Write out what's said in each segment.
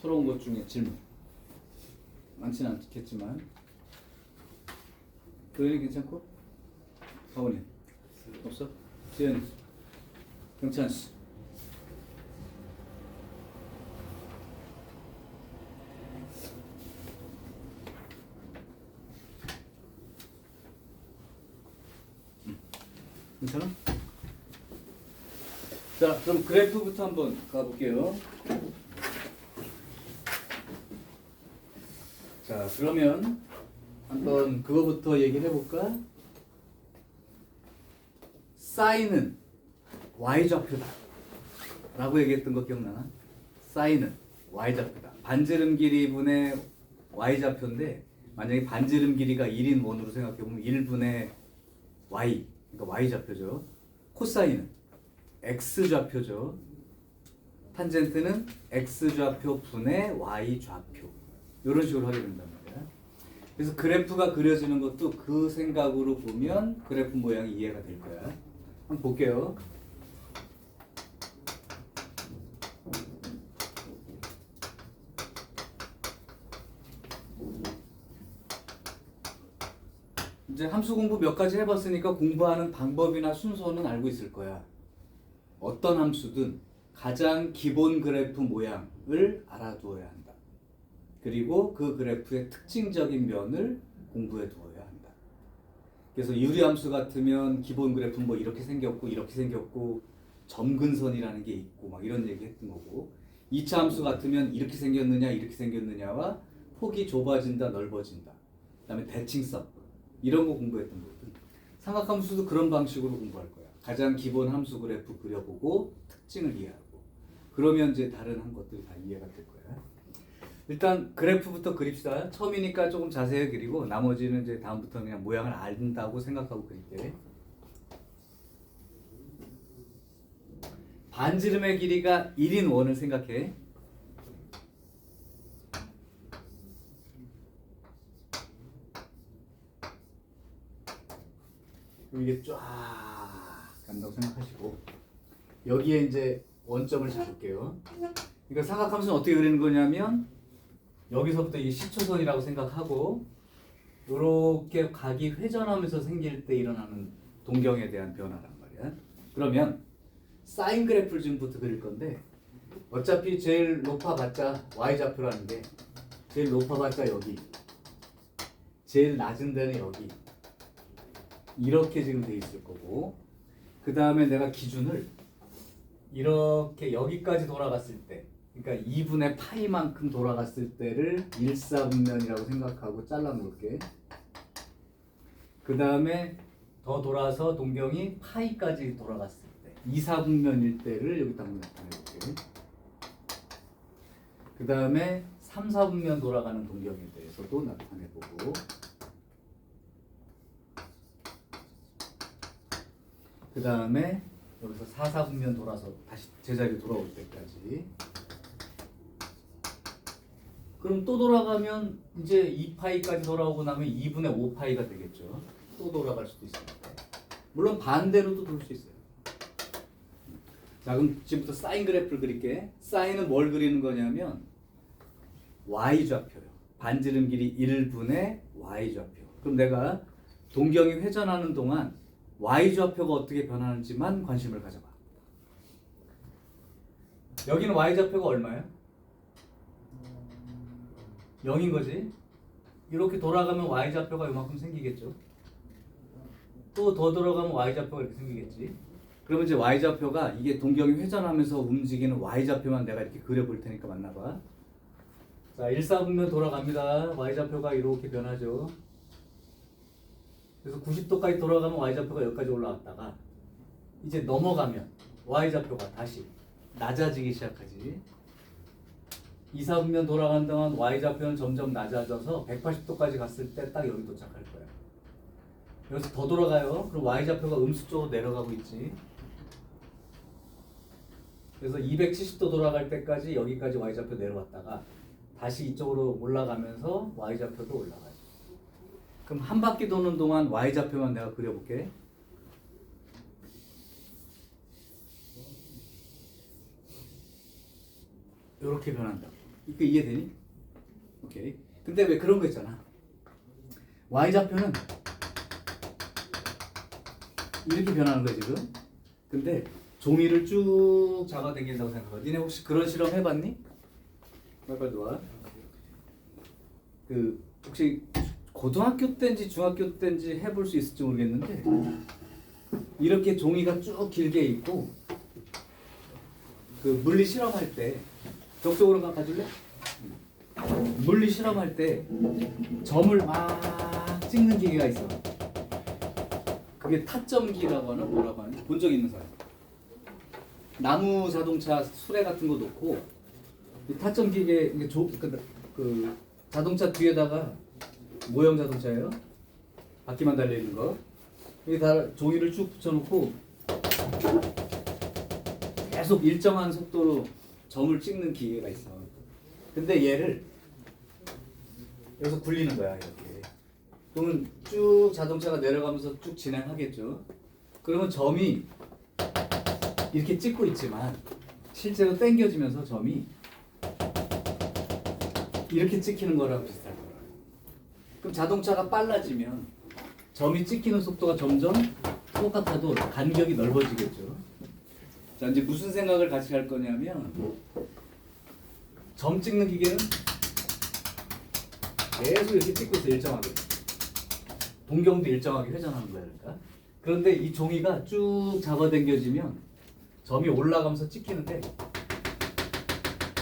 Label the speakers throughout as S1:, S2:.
S1: 풀어온 것 중에 질문 많지는 않겠지만 도현이 괜찮고? 가온이 없어? 지현이 경찬씨 괜찮아? 자, 그럼 그래프부터 한번 가볼게요. 자, 그러면 한번 그거부터 얘기를 해볼까? 사인은 y좌표다 라고 얘기했던 거 기억나나? 사인은 y좌표다. 반지름 길이 분의 y좌표인데 만약에 반지름 길이가 1인 원으로 생각해보면 1분의 y, 그러니까 y좌표죠. 코사인은 x좌표죠. 탄젠트는 x좌표 분의 y좌표. 이런 식으로 하게 된단 말이야. 그래서 그래프가 그려지는 것도 그 생각으로 보면 그래프 모양이 이해가 될 거야. 한번 볼게요. 이제 함수 공부 몇 가지 해봤으니까 공부하는 방법이나 순서는 알고 있을 거야. 어떤 함수든 가장 기본 그래프 모양을 알아두어야 한다. 그리고 그 그래프의 특징적인 면을 공부해 두어야 한다. 그래서 유리함수 같으면 기본 그래프는 뭐 이렇게 생겼고 이렇게 생겼고 점근선이라는 게 있고 막 이런 얘기 했던 거고 2차 함수 같으면 이렇게 생겼느냐 이렇게 생겼느냐와 폭이 좁아진다 넓어진다. 그 다음에 대칭성 이런 거 공부했던 거거든. 삼각함수도 그런 방식으로 공부할 거야. 가장 기본 함수 그래프 그려보고 특징을 이해하고 그러면 이제 다른 한 것들이 다 이해가 될 거야. 일단 그래프부터 그립시다. 처음이니까 조금 자세히 그리고 나머지는 이제 다음부터 그냥 모양을 안다고 생각하고 그릴게. 반지름의 길이가 1인 원을 생각해. 이게 쫙 간다고 생각하시고 여기에 이제 원점을 잡을게요. 그러니까 삼각함수는 어떻게 그리는 거냐면 여기서부터 이 시초선이라고 생각하고 이렇게 각이 회전하면서 생길 때 일어나는 동경에 대한 변화란 말이야. 그러면 사인 그래프를 지금부터 그릴 건데 어차피 제일 높아봤자 y좌표라는 게 제일 높아봤자 여기 제일 낮은 데는 여기 이렇게 지금 돼 있을 거고 그 다음에 내가 기준을 이렇게 여기까지 돌아갔을 때 그러니까 2분의 파이만큼 돌아갔을 때를 1사분면이라고 생각하고 잘라 놓을게. 그 다음에 더 돌아서 동경이 파이까지 돌아갔을 때 2사분면일 때를 여기다 한번 나타내 볼게. 그 다음에 3사분면 돌아가는 동경에 대해서도 나타내 보고 그 다음에 여기서 4사분면 돌아서 다시 제자리로 돌아올 때까지. 그럼 또 돌아가면 이제 2파이까지 돌아오고 나면 2분의 5파이가 되겠죠. 또 돌아갈 수도 있으니까. 물론 반대로도 돌 수 있어요. 자, 그럼 지금부터 사인 그래프를 그릴게. 사인은 뭘 그리는 거냐면 y좌표요. 반지름 길이 1분의 y좌표. 그럼 내가 동경이 회전하는 동안 y좌표가 어떻게 변하는지만 관심을 가져봐. 여기는 y좌표가 얼마예요? 0인 거지. 이렇게 돌아가면 y좌표가 이만큼 생기겠죠. 또 더 돌아가면 y좌표가 이렇게 생기겠지. 그러면 이제 y좌표가 이게 동경이 회전하면서 움직이는 y좌표만 내가 이렇게 그려볼 테니까 만나봐. 자, 1사분면 돌아갑니다. y좌표가 이렇게 변하죠. 그래서 90도까지 돌아가면 y좌표가 여기까지 올라왔다가 이제 넘어가면 y좌표가 다시 낮아지기 시작하지. 2사분면 돌아간 동안 y좌표는 점점 낮아져서 180도까지 갔을 때 딱 여기 도착할 거야. 여기서 더 돌아가요. 그럼 y좌표가 음수 쪽으로 내려가고 있지. 그래서 270도 돌아갈 때까지 여기까지 y좌표 내려왔다가 다시 이쪽으로 올라가면서 y좌표도 올라가죠. 그럼 한 바퀴 도는 동안 y좌표만 내가 그려볼게. 이렇게 변한다. 이거 이해되니? 오케이. 근데 왜 그런 거 있잖아. y좌표는 이렇게 변하는 거야 지금. 근데 종이를 쭉 잡아당긴다고 생각해. 니네 혹시 그런 실험 해봤니? 빨리 와. 그 혹시 고등학교 때인지 중학교 때인지 해볼 수 있을지 모르겠는데 이렇게 종이가 쭉 길게 있고 그 물리 실험할 때 저쪽으로 가줄래? 물리 실험할 때 점을 막 찍는 기계가 있어. 그게 타점기라고 하나 뭐라고 하나 본 적 있는 사람. 나무 자동차 수레 같은 거 놓고 이 타점 기계 이게 그 자동차 뒤에다가 모형 자동차예요. 바퀴만 달려 있는 거. 여기 다 종이를 쭉 붙여놓고 계속 일정한 속도로 점을 찍는 기계가 있어. 근데 얘를 여기서 굴리는 거야 이렇게. 그러면 쭉 자동차가 내려가면서 쭉 진행하겠죠. 그러면 점이 이렇게 찍고 있지만 실제로 당겨지면서 점이 이렇게 찍히는 거랑 비슷할 거예요. 그럼 자동차가 빨라지면 점이 찍히는 속도가 점점 똑같아도 간격이 넓어지겠죠. 자, 이제 무슨 생각을 같이 할 거냐면 점 찍는 기계는 계속 이렇게 찍고 있어. 일정하게. 동경도 일정하게 회전하는 거야. 그러니까. 그런데 이 종이가 쭉 잡아당겨지면 점이 올라가면서 찍히는데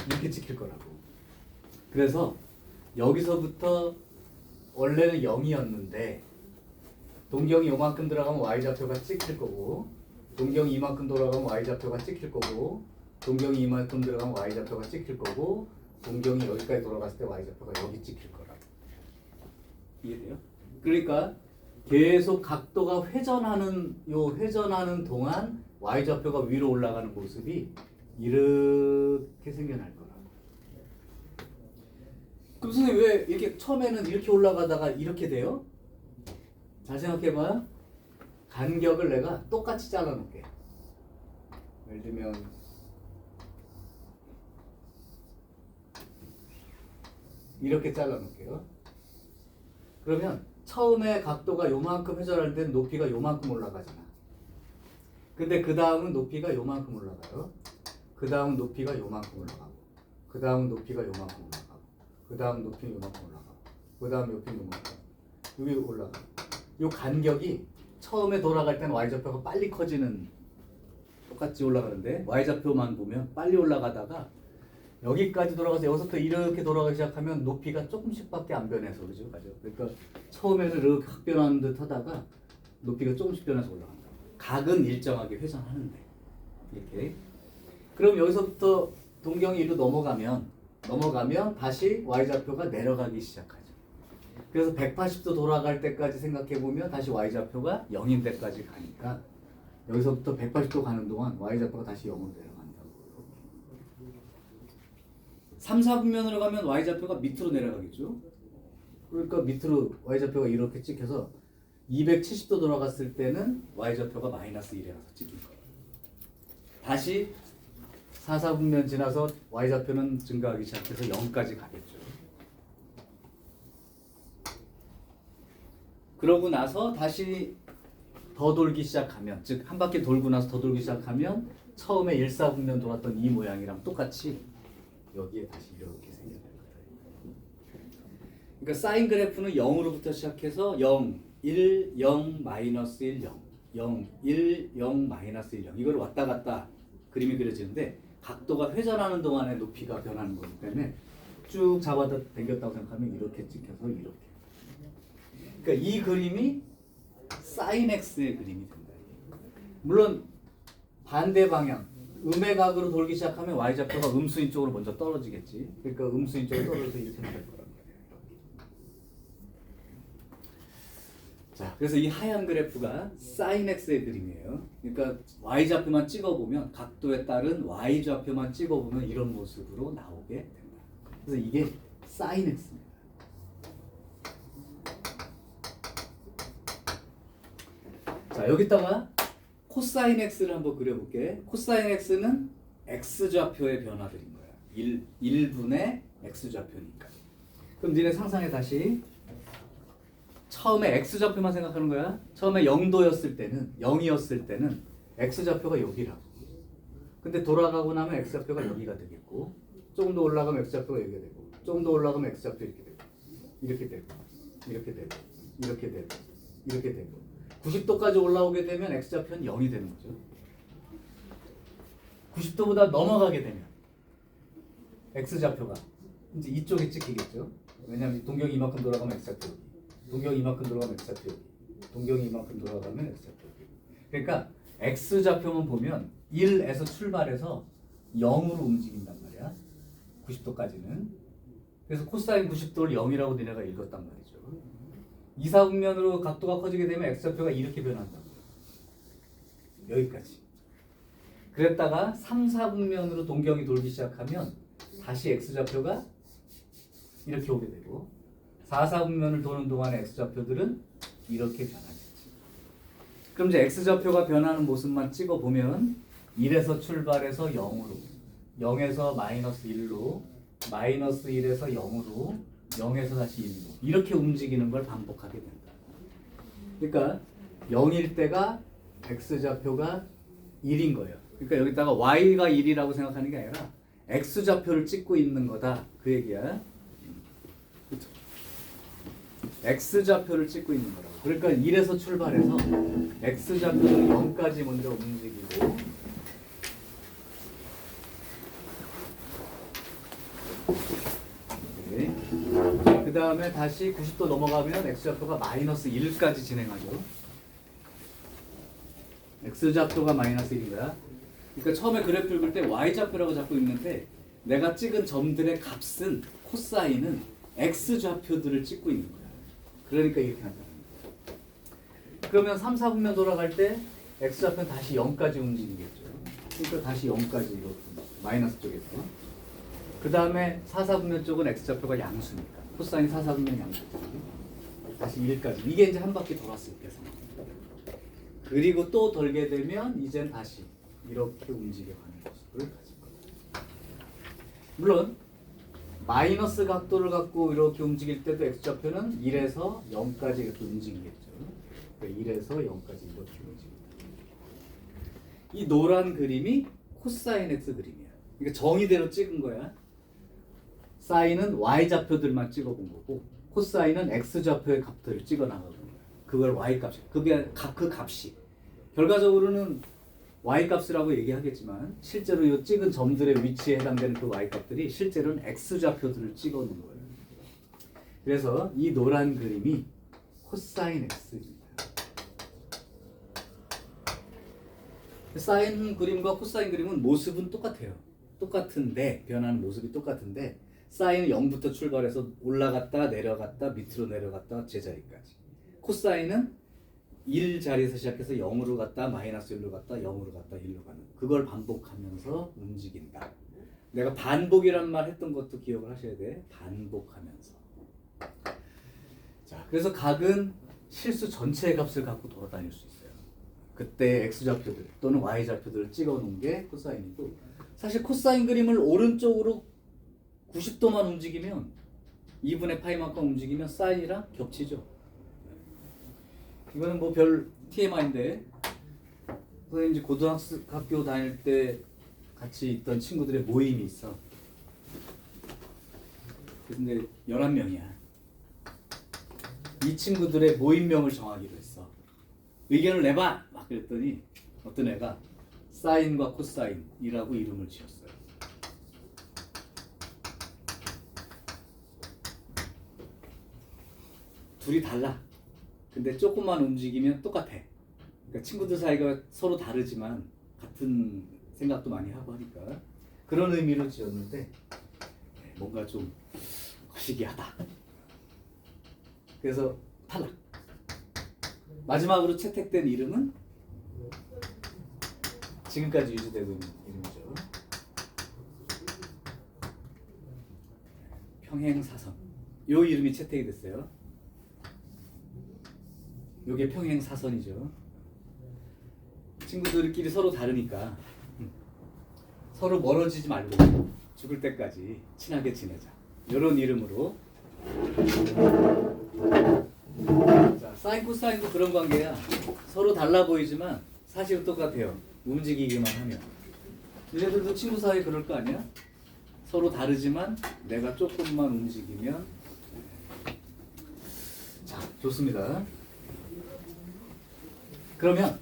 S1: 이렇게 찍힐 거라고. 그래서 여기서부터 원래는 0이었는데 동경이 요만큼 들어가면 y좌표가 찍힐 거고 동경이 이만큼 돌아가면 y좌표가 찍힐 거고 동경이 이만큼 들어가면 y좌표가 찍힐 거고 동경이 여기까지 돌아갔을 때 y좌표가 여기 찍힐 거라고. 이해돼요? 그러니까 계속 각도가 회전하는 동안 y좌표가 위로 올라가는 모습이 이렇게 생겨날 거라고. 그럼 선생님 왜 이렇게 처음에는 이렇게 올라가다가 이렇게 돼요? 잘 생각해봐. 간격을 내가 똑같이 잘라놓을게. 예를 들면 이렇게 잘라놓을게요. 그러면 처음에 각도가 요만큼 회전할 때는 높이가 요만큼 올라가잖아. 근데 그 다음은 높이가 요만큼 올라가요. 그 다음 높이가 요만큼 올라가고 그 다음 높이가 요만큼 올라가고 그 다음 높이는 요만큼 올라가고 그 다음 높이는 요만큼 여기 올라가고 요 간격이 처음에 돌아갈 때는 y좌표가 빨리 커지는 똑같이 올라가는데 y좌표만 보면 빨리 올라가다가 여기까지 돌아가서 여기서부터 이렇게 돌아가기 시작하면 높이가 조금씩밖에 안 변해서 그죠? 그러니까 처음에는 이렇게 확 변하는 듯 하다가 높이가 조금씩 변해서 올라간다. 각은 일정하게 회전하는데 이렇게. 그럼 여기서부터 동경이 이리로 넘어가면 다시 y좌표가 내려가기 시작하죠. 그래서 180도 돌아갈 때까지 생각해 보면 다시 y좌표가 0인 데까지 가니까 여기서부터 180도 가는 동안 y좌표가 다시 0으로 내려간다고. 3, 4분면으로 가면 y좌표가 밑으로 내려가겠죠. 그러니까 밑으로 y좌표가 이렇게 찍혀서 270도 돌아갔을 때는 y좌표가 마이너스 1에 가서 찍힐 거예요. 다시 4, 4분면 지나서 y좌표는 증가하기 시작해서 0까지 가겠죠. 그러고 나서 다시 더 돌기 시작하면, 즉 한 바퀴 돌고 나서 더 돌기 시작하면 처음에 1, 4분면 돌았던 이 모양이랑 똑같이 여기에 다시 이렇게 생겨날 거예요. 그러니까 사인 그래프는 0으로부터 시작해서 0, 1, 0, 마이너스 1, 0, 0, 1, 0, 마이너스 1, 0 이걸 왔다 갔다 그림이 그려지는데 각도가 회전하는 동안에 높이가 변하는 거기 때문에 쭉 잡아다 당겼다고 생각하면 이렇게 찍혀서 이렇게. 그러니까 이 그림이 사인 x의 그림이 된다. 물론 반대 방향, 음의 각으로 돌기 시작하면 y좌표가 음수인 쪽으로 먼저 떨어지겠지. 그러니까 음수인 쪽으로 떨어져서 이렇게 될 거란 말이에요. 자, 그래서 이 하얀 그래프가 사인 x의 그림이에요. 그러니까 y좌표만 찍어보면 각도에 따른 y좌표만 찍어보면 이런 모습으로 나오게 된다. 그래서 이게 사인 x입니다. 자, 여기다가 코사인 x를 한번 그려볼게. 코사인 x는 x좌표의 변화들인 거야. 1분의 x좌표니까. 그럼 니네 상상해 다시. 처음에 x좌표만 생각하는 거야. 처음에 0도였을 때는 0이었을 때는 x좌표가 여기라고. 근데 돌아가고 나면 x좌표가 여기가 되겠고, 조금 더 올라가면 x좌표가 여기가 되고, 조금 더 올라가면 x좌표 이렇게 되고, 이렇게 되고, 이렇게 되고, 이렇게 되고, 이렇게 되고, 90도까지 올라오게 되면 x좌표는 0이 되는 거죠. 90도보다 넘어가게 되면 x좌표가 이제 이쪽에 찍히겠죠. 왜냐하면 동경이 이만큼 돌아가면 x좌표 여기, 동경이 이만큼 돌아가면 x좌표 여기, 동경이 이만큼 돌아가면 x좌표 여기. 그러니까 x좌표만 보면 1에서 출발해서 0으로 움직인단 말이야. 90도까지는. 그래서 코사인 90도를 0이라고 니네가 읽었단 말이죠. 이사분면으로 각도가 커지게 되면 x좌표가 이렇게 변한다. 여기까지. 그랬다가 3, 4분면으로 동경이 돌기 시작하면 다시 x좌표가 이렇게 오게 되고, 4, 4분면을 도는 동안의 x좌표들은 이렇게 변하겠지. 그럼 이제 x좌표가 변하는 모습만 찍어보면 1에서 출발해서 0으로, 0에서 마이너스 1로, 마이너스 1에서 0으로, 0에서 다시 1로 이렇게 움직이는 걸 반복하게 된다. 그러니까 0일 때가 x좌표가 1인 거예요. 그러니까 여기다가 y가 1이라고 생각하는 게 아니라 x좌표를 찍고 있는 거다. 그 얘기야. 그렇죠? x좌표를 찍고 있는 거라고. 그러니까 1에서 출발해서 x좌표는 0까지 먼저 움직이고, 그 다음에 다시 90도 넘어가면 x좌표가 마이너스 1까지 진행하죠. x좌표가 마이너스 1인 거야. 그러니까 처음에 그래프 읽을 때 y좌표라고 자꾸 읽는데, 내가 찍은 점들의 값은, 코사인은 x좌표들을 찍고 있는 거야. 그러니까 이렇게 한다는 거야. 그러면 3, 4분면 돌아갈 때 x좌표는 다시 0까지 움직이겠죠. 그러니까 다시 0까지 이렇게 마이너스 쪽에서. 그 다음에 4, 4분면 쪽은 x좌표가 양수니까 코사인 4, 4분면 양수죠. 다시 1까지. 이게 이제 한 바퀴 돌았을 때 상황. 그리고 또 돌게 되면 이젠 다시 이렇게 움직여가는 모습을 가질 거예요. 물론 마이너스 각도를 갖고 이렇게 움직일 때도 x좌표는 1에서 0까지 이렇게 움직이겠죠. 그러니까 1에서 0까지 이렇게 움직입니다. 이 노란 그림이 코사인 x 그림이야. 그러니까 정의대로 찍은 거야. 사인은 y좌표들만 찍어본 거고, 코사인은 x좌표의 값들을 찍어 나가는 거야. 그걸 y값이. 그게 그 값이. 결과적으로는 y값이라고 얘기하겠지만 실제로 이 찍은 점들의 위치에 해당되는 그 y값들이 실제로는 x좌표들을 찍어 놓은 거예요. 그래서 이 노란 그림이 코사인 x입니다. 사인 그림과 코사인 그림은 모습은 똑같아요. 똑같은데, 변하는 모습이 똑같은데, 사인은 0부터 출발해서 올라갔다 내려갔다 밑으로 내려갔다 제자리까지. 코사인은 1 자리에서 시작해서 0으로 갔다 마이너스 1로 갔다 0으로 갔다 1로 가는, 그걸 반복하면서 움직인다. 내가 반복이란 말 했던 것도 기억을 하셔야 돼. 반복하면서. 자, 그래서 각은 실수 전체의 값을 갖고 돌아다닐 수 있어요. 그때 x좌표들 또는 y좌표들을 찍어 놓은 게 코사인이고, 사실 코사인 그림을 오른쪽으로 90도만 움직이면 2분의 파이만큼 움직이면 사인이랑 겹치죠. 이거는 뭐 별 TMI인데, 선생님 이제 고등학교 다닐 때 같이 있던 친구들의 모임이 있어. 근데 11명이야. 이 친구들의 모임명을 정하기로 했어. 의견을 내봐! 막 그랬더니 어떤 애가 사인과 코사인이라고 이름을 지었어요. 둘이 달라. 근데 조금만 움직이면 똑같아. 그러니까 친구들 사이가 서로 다르지만 같은 생각도 많이 하고 하니까 그런 의미로 지었는데 뭔가 좀 거시기하다. 그래서 탈락. 마지막으로 채택된 이름은 지금까지 유지되고 있는 이름이죠. 평행사선. 요 이름이 채택이 됐어요. 요게 평행사선이죠. 친구들끼리 서로 다르니까 서로 멀어지지 말고 죽을 때까지 친하게 지내자. 이런 이름으로. 자, 사인 코사인도 그런 관계야. 서로 달라 보이지만 사실 똑같아요. 움직이기만 하면. 얘네들도 친구 사이 그럴 거 아니야? 서로 다르지만 내가 조금만 움직이면. 자, 좋습니다. 그러면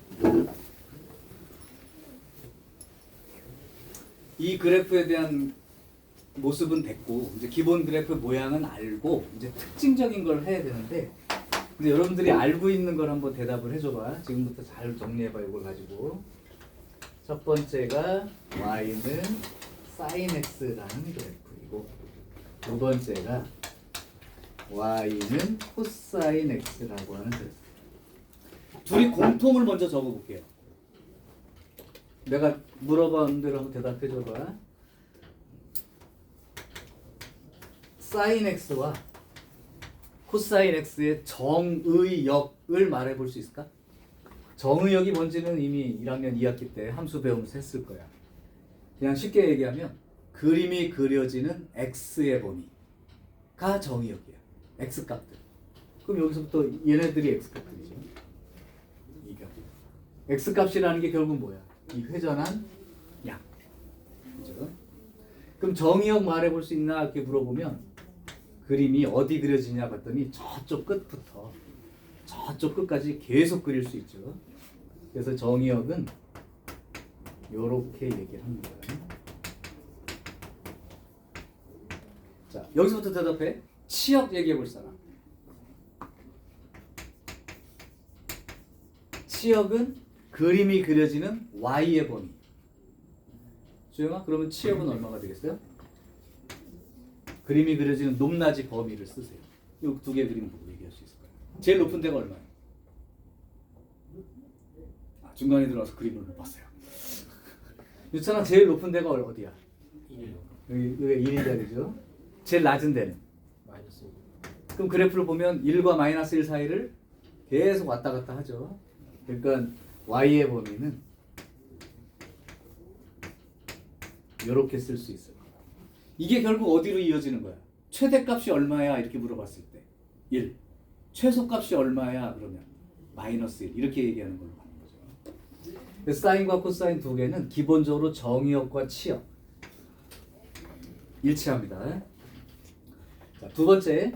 S1: 이 그래프에 대한 모습은 됐고, 이제 기본 그래프 모양은 알고 이제 특징적인 걸 해야 되는데, 근데 여러분들이 알고 있는 걸 한번 대답을 해줘봐. 지금부터 잘 정리해봐. 이걸 가지고. 첫 번째가 y는 sin x라는 그래프이고, 두 번째가 y는 cosine x라고 하는 그래프. 둘이 공통을 먼저 적어볼게요. 내가 물어본 대로 한번 대답해줘봐. sin x와 cosine x의 정의역을 말해볼 수 있을까? 정의역이 뭔지는 이미 1학년 2학기 때 함수 배우면서 했을 거야. 그냥 쉽게 얘기하면 그림이 그려지는 x의 범위가 정의역이야. x값들. 그럼 여기서부터 얘네들이 x값들이죠. 이가 x값이라는 게 결국 뭐야? 이 회전한 양. 그죠? 그럼 정의역 말해볼 수 있나 이렇게 물어보면 그림이 어디 그려지냐 봤더니 저쪽 끝부터 저쪽 끝까지 계속 그릴 수 있죠. 그래서 정의역은 요렇게 얘기를 합니다. 자, 여기서부터 대답해. 치역 얘기해 볼 사람. 치역은 그림이 그려지는 y의 범위. 주영아, 그러면 치역은 얼마가 되겠어요? 그림이 그려지는 높낮이 범위를 쓰세요. 이 두 개 그림 보고 얘기할 수 있을 거예요. 제일 높은 데가 얼마예요? 아, 중간에 들어와서 그림을 못 봤어요. 유찬아, 제일 높은 데가 어디야?
S2: 1이요.
S1: 여기 1인자리죠. 제일 낮은 데는?
S2: 마이너스 1.
S1: 그럼 그래프를 보면 1과 마이너스 1 사이를 계속 왔다 갔다 하죠. 그러니까 y의 범위는 이렇게 쓸 수 있어요. 이게 결국 어디로 이어지는 거야? 최대값이 얼마야? 이렇게 물어봤을 때 1. 최소값이 얼마야? 그러면 마이너스 1. 이렇게 얘기하는 걸로 가는 거죠. 사인과 코사인 두 개는 기본적으로 정의역과 치역 일치합니다. 자, 두 번째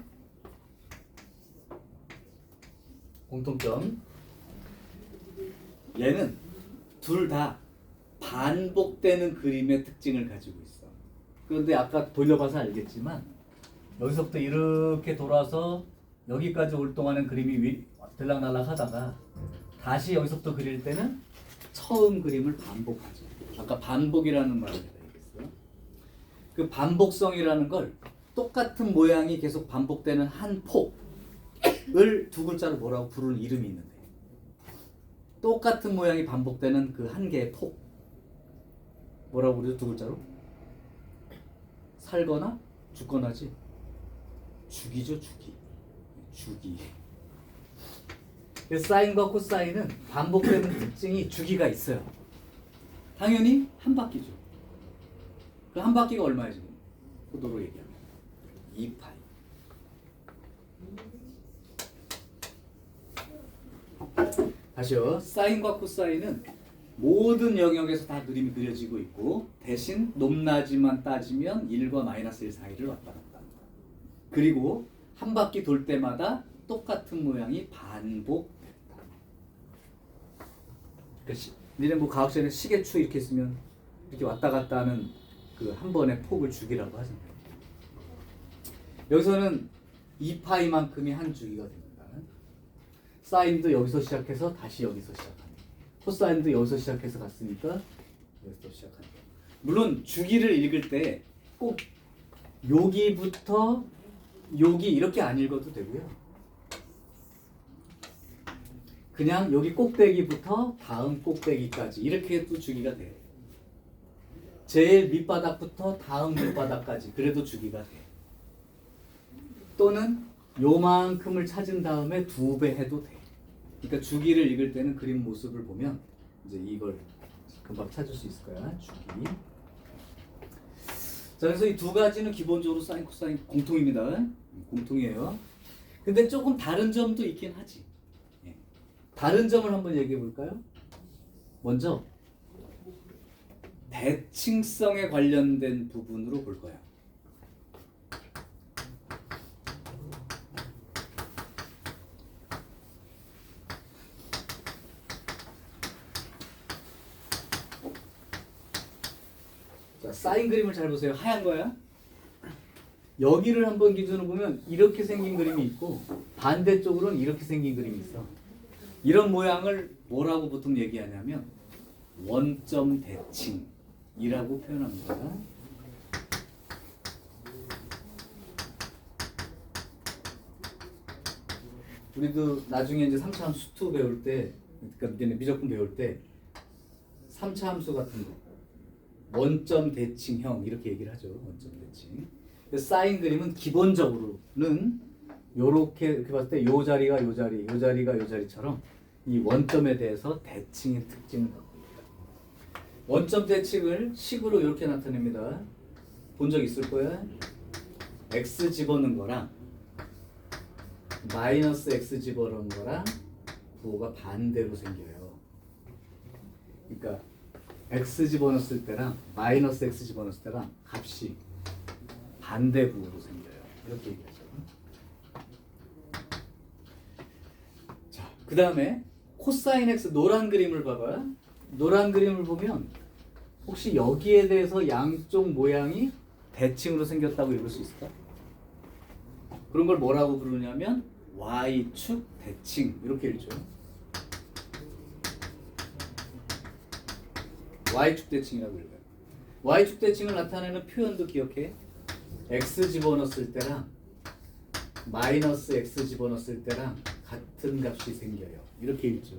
S1: 공통점. 얘는 둘 다 반복되는 그림의 특징을 가지고 있어. 그런데 아까 돌려봐서 알겠지만 여기서부터 이렇게 돌아서 여기까지 올 동안은 그림이 들락날락 하다가 다시 여기서부터 그릴 때는 처음 그림을 반복하죠. 아까 반복이라는 말을 내가 얘기했어요. 그 반복성이라는 걸 똑같은 모양이 계속 반복되는 한 폭을 두 글자로 뭐라고 부르는 이름이 있는데, 똑같은 모양이 반복되는 그 한 개의 폭 뭐라고 부르죠? 두 글자로? 살거나 죽거나지. 죽이죠, 죽이. 죽이. 사인과 코사인은 반복되는 특징이 주기가 있어요. 당연히 한 바퀴죠. 그 한 바퀴가 얼마예요 지금? 포도로 얘기하면 2파이. 다시요. 사인과 코사인은 모든 영역에서 다 그림이 그려지고 있고, 대신 높낮이만 따지면 1과 마이너스 1 사이를 왔다 갔다 합니다. 그리고 한 바퀴 돌 때마다 똑같은 모양이 반복된다. 그러니까 니네 뭐 과학 시간에 시계추 이렇게 쓰면 이렇게 왔다 갔다 하는 그 한 번의 폭을 주기라고 하잖아요. 여기서는 2파이만큼이 한 주기가 됩니다. 사인도 여기서 시작해서 다시 여기서 시작합니다. 코사인도 여기서 시작해서 갔으니까 여기서 시작합니다. 물론 주기를 읽을 때 꼭 여기부터 여기 이렇게 안 읽어도 되고요. 그냥 여기 꼭대기부터 다음 꼭대기까지 이렇게 해도 주기가 돼요. 제일 밑바닥부터 다음 밑바닥까지 그래도 주기가 돼요. 또는 요만큼을 찾은 다음에 2배 해도 돼. 그러니까 주기를 읽을 때는 그림 모습을 보면 이제 이걸 금방 찾을 수 있을 거야. 주기. 자, 그래서 이 두 가지는 기본적으로 사인, 코사인 공통입니다. 공통이에요. 근데 조금 다른 점도 있긴 하지. 예. 다른 점을 한번 얘기해 볼까요? 먼저 대칭성에 관련된 부분으로 볼 거야. 자, 사인 그림을 잘 보세요. 하얀 거야. 여기를 한번 기준으로 보면 이렇게 생긴 그림이 있고 반대쪽으로는 이렇게 생긴 그림이 있어. 이런 모양을 뭐라고 보통 얘기하냐면 원점 대칭이라고 표현합니다. 우리도 나중에 이제 3차 함수 2 배울 때, 그러니까 미적분 배울 때 3차 함수 같은 거 원점 대칭형 이렇게 얘기를 하죠. 원점 대칭. 사인 그림은 기본적으로는 요렇게 이렇게 봤을 때 요 자리가 요 자리, 요 자리가 요 자리처럼 이 원점에 대해서 대칭의 특징을 갖고 있다. 원점 대칭을 식으로 이렇게 나타냅니다. 본 적 있을 거야. x 집어넣은 거랑 마이너스 x 집어넣은 거랑 부호가 반대로 생겨요. 그러니까 x 집어넣었을 때랑 마이너스 x 집어넣었을 때랑 값이 반대 부호로 생겨요. 이렇게 얘기하죠. 자, 그 다음에 코사인 x 노란 그림을 봐봐. 노란 그림을 보면 혹시 여기에 대해서 양쪽 모양이 대칭으로 생겼다고 읽을 수 있을까? 그런 걸 뭐라고 부르냐면 y축 대칭 이렇게 읽죠. y축 대칭이라고 읽어요. y축 대칭을 나타내는 표현도 기억해. x 집어넣었을 때랑 마이너스 x 집어넣었을 때랑 같은 값이 생겨요. 이렇게 읽죠.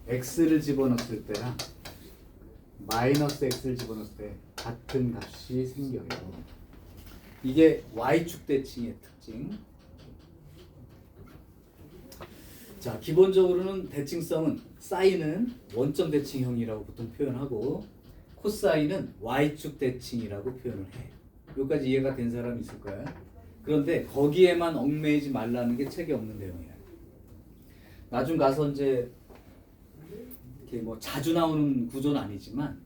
S1: x를 집어넣었을 때랑 마이너스 x를 집어넣었을 때 같은 값이 생겨요. 이게 y축 대칭의 특징. 자, 기본적으로는 대칭성은 사인은 원점 대칭형이라고 보통 표현하고 코사인은 y축 대칭이라고 표현을 해. 여기까지 이해가 된 사람 있을 거야. 그런데 거기에만 얽매이지 말라는 게 책에 없는 내용이야. 나중 가서 이제 이렇게 뭐 자주 나오는 구조는 아니지만